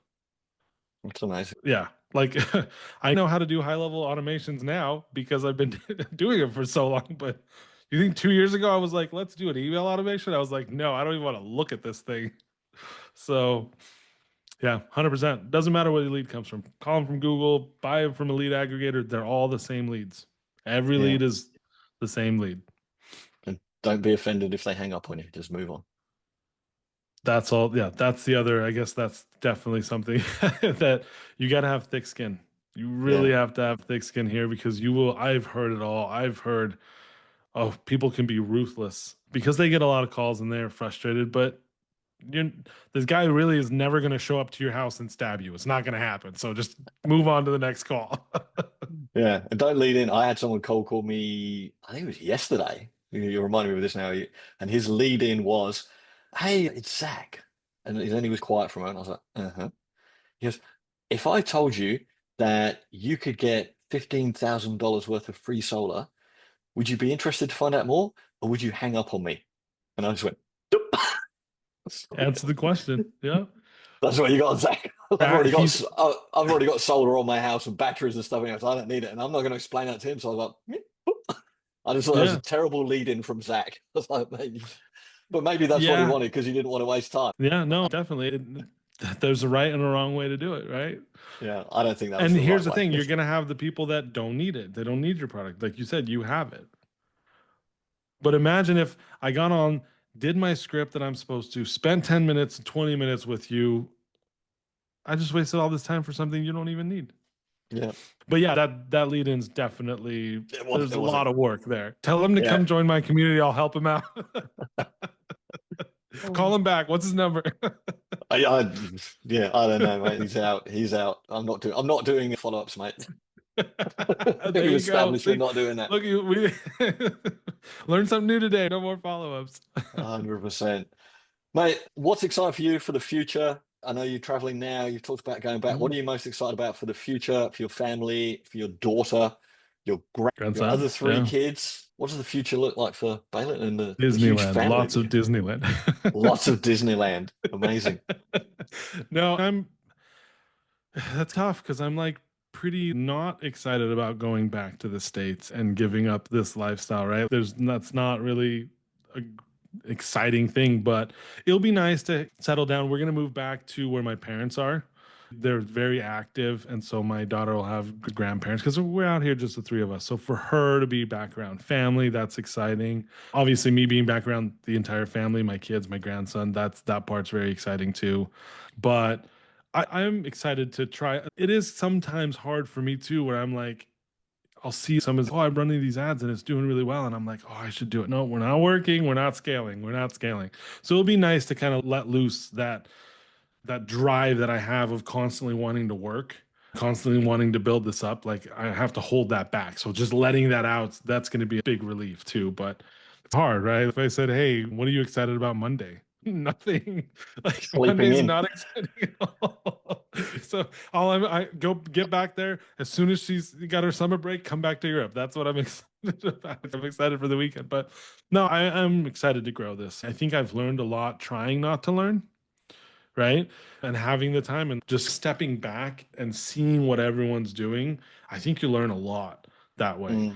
That's amazing. Yeah. Like I know how to do high level automations now because I've been doing it for so long. But you think 2 years ago I was like, let's do an email automation? I was like, no, I don't even want to look at this thing. So yeah, 100%. Doesn't matter where the lead comes from. Call them from Google, buy them from a lead aggregator. They're all the same leads. Every Yeah. lead is the same lead. And don't be offended if they hang up on you. Just move on. That's all. Yeah, that's the other. I guess that's definitely something that you got to have thick skin. You really Yeah. have to have thick skin here because you will. I've heard it all. I've heard, oh, people can be ruthless because they get a lot of calls and they're frustrated, but you're, this guy really is never going to show up to your house and stab you. It's not going to happen. So just move on to the next call. Yeah. And don't lead in. I had someone cold call me, I think it was yesterday. You're reminding me of this now. And his lead in was, hey, it's Zach. And then he was quiet for a moment. I was like, uh-huh. He goes, if I told you that you could get $15,000 worth of free solar, would you be interested to find out more, or would you hang up on me? And I just went, "Nope." Answer the question. Yeah. That's what you got, Zach. He's I've already got solar on my house and batteries and stuff else. I don't need it, and I'm not going to explain that to him. So I was like, "Meh." I just thought that was a yeah. terrible lead-in from Zach. I was like, but maybe that's what he Yeah. wanted because he didn't want to waste time. Yeah, no, definitely. There's a right and a wrong way to do it, right? Yeah, I don't think that was And the here's right the way. thing, you're going to have the people that don't need it. They don't need your product. Like you said, you have it. But imagine if I got on, did my script that I'm supposed to, spent 10 minutes, 20 minutes with you. I just wasted all this time for something you don't even need. Yeah, But yeah, that lead in's definitely there's it a lot wasn't. of work there. Tell him to Yeah, come join my community. I'll help him out. Call him back. What's his number? yeah, I don't know, mate. He's out. He's out. I'm not doing follow-ups, mate. There We've you go. established we're See, not doing that. look, we learned something new today. No more follow-ups. 100%. Mate, what's exciting for you for the future? I know you're traveling now. You've talked about going back. What are Mhm. you most excited about for the future, for your family, for your daughter? your Grandson. other three Yeah. kids. What does the future look like for Balint and the huge Disneyland. family Lots that of you have? Disneyland. Lots of Disneyland. Amazing. No, I'm that's tough because I'm like pretty not excited about going back to the States and giving up this lifestyle, right? That's not really a exciting thing, but it'll be nice to settle down. We're gonna move back to where my parents are. They're very active, and so my daughter will have grandparents because we're out here just the three of us. So for her to be back around family, that's exciting. Obviously, me being back around the entire family, my kids, my grandson, that part's very exciting too. But I'm excited to try. It is sometimes hard for me too, where I'm like, I'll see someone's, I'm running these ads and it's doing really well. And I'm like, oh, I should do it. No, we're not working. We're not scaling. We're not scaling. So it'll be nice to kind of let loose that drive that I have of constantly wanting to work, constantly wanting to build this up. Like I have to hold that back. So just letting that out, that's going to be a big relief too. But it's hard, right? If I said, hey, what are you excited about Monday? Nothing. Like Sleeping Monday's in. not exciting at all. So I go get back there as soon as she's got her summer break, come back to Europe. That's what I'm excited about. I'm excited for the weekend. But no, I'm excited to grow this. I think I've learned a lot trying not to learn, right? And having the time and just stepping back and seeing what everyone's doing, I think you learn a lot that way. Mm,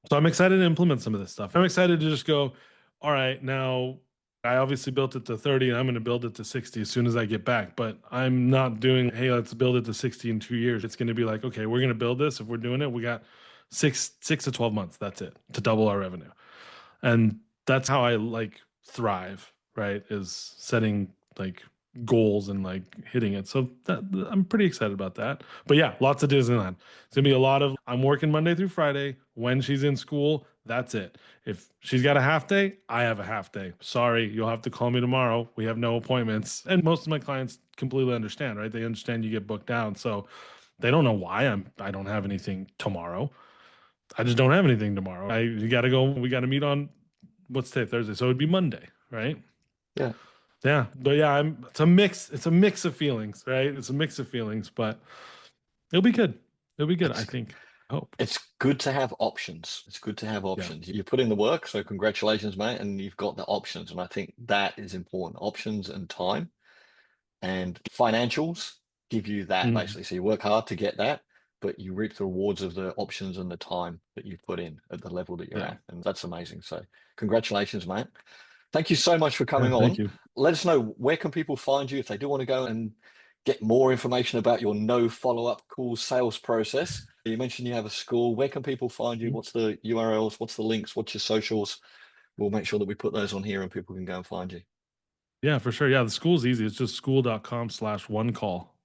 So I'm excited to implement some of this stuff. I'm excited to just go, all right, now I obviously built it to 30 and I'm going to build it to 60 as soon as I get back. But I'm not doing, hey, let's build it to 60 in 2 years. It's going to be like, okay, we're going to build this. If we're doing it, we got six to 12 months. That's it to double our revenue. And that's how I like thrive, right? Is setting like goals and like hitting it. So I'm pretty excited about that. But yeah, lots of Disneyland. It's gonna be a lot of I'm working Monday through Friday. When she's in school, that's it. If she's got a half day, I have a half day. Sorry, you'll have to call me tomorrow. We have no appointments. And most of my clients completely understand, right? They understand you get booked down. So they don't know why I don't have anything tomorrow. I just don't have anything tomorrow. You got to go. We got to meet on what's today, Thursday. So it'd be Monday, right? yeah. Yeah, but yeah, it's a mix. It's a mix of feelings, right? It's a mix of feelings, but it'll be good. It'll be good. I It's think. I hope. it's good to have options. It's good to have Yeah. options. You put in the work, so congratulations, mate, and you've got the options. And I think that is important. Options and time and financials give you that Mhm. basically. So you work hard to get that, but you reap the rewards of the options and the time that you've put in at the level that you're Yeah. at. And that's amazing. So congratulations, mate. Thank you so much for Yeah. coming Thank on. you. Let us know, where can people find you if they do want to go and get more information about your no follow-up call sales process. You mentioned you have a school. Where can people find you? Mhm. What's the URLs? What's the links? What's your socials? We'll make sure that we put those on here and people can go and find you. Yeah, for sure. Yeah, the school's easy. It's just school.com/one call.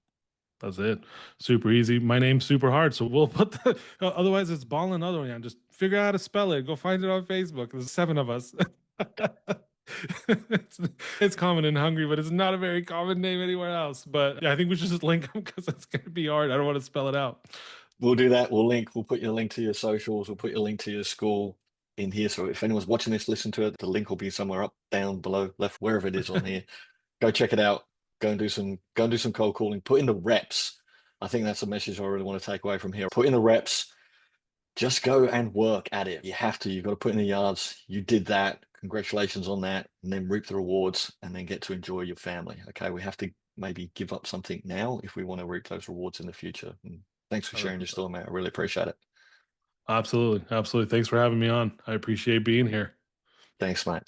That's it. Super easy. My name's super hard, so we'll put the. Otherwise, it's Balint other one. Just figure out how to spell it. Go find it on Facebook. There's seven of us. it's, it's common in Hungary, but it's not a very common name anywhere else. But yeah, I think we should just link them because it's going to be hard. I don't want to spell it out. We'll do that. We'll put your link to your socials. We'll put your link to your school in here. So if anyone's watching this, listen to it. The link will be somewhere up, down, below, left, wherever it is on here. Go check it out. Go and do some cold calling. Put in the reps. I think that's a message I really want to take away from here. Put in the reps. Just go and work at it. You have to. You've got to put in the yards. You did that. Congratulations on that. And then reap the rewards and then get to enjoy your family. Okay. We have to maybe give up something now if we want to reap those rewards in the future. And thanks for sharing your 100%. story, mate. I really appreciate it. Absolutely. Absolutely. Thanks for having me on. I appreciate being here. Thanks, mate.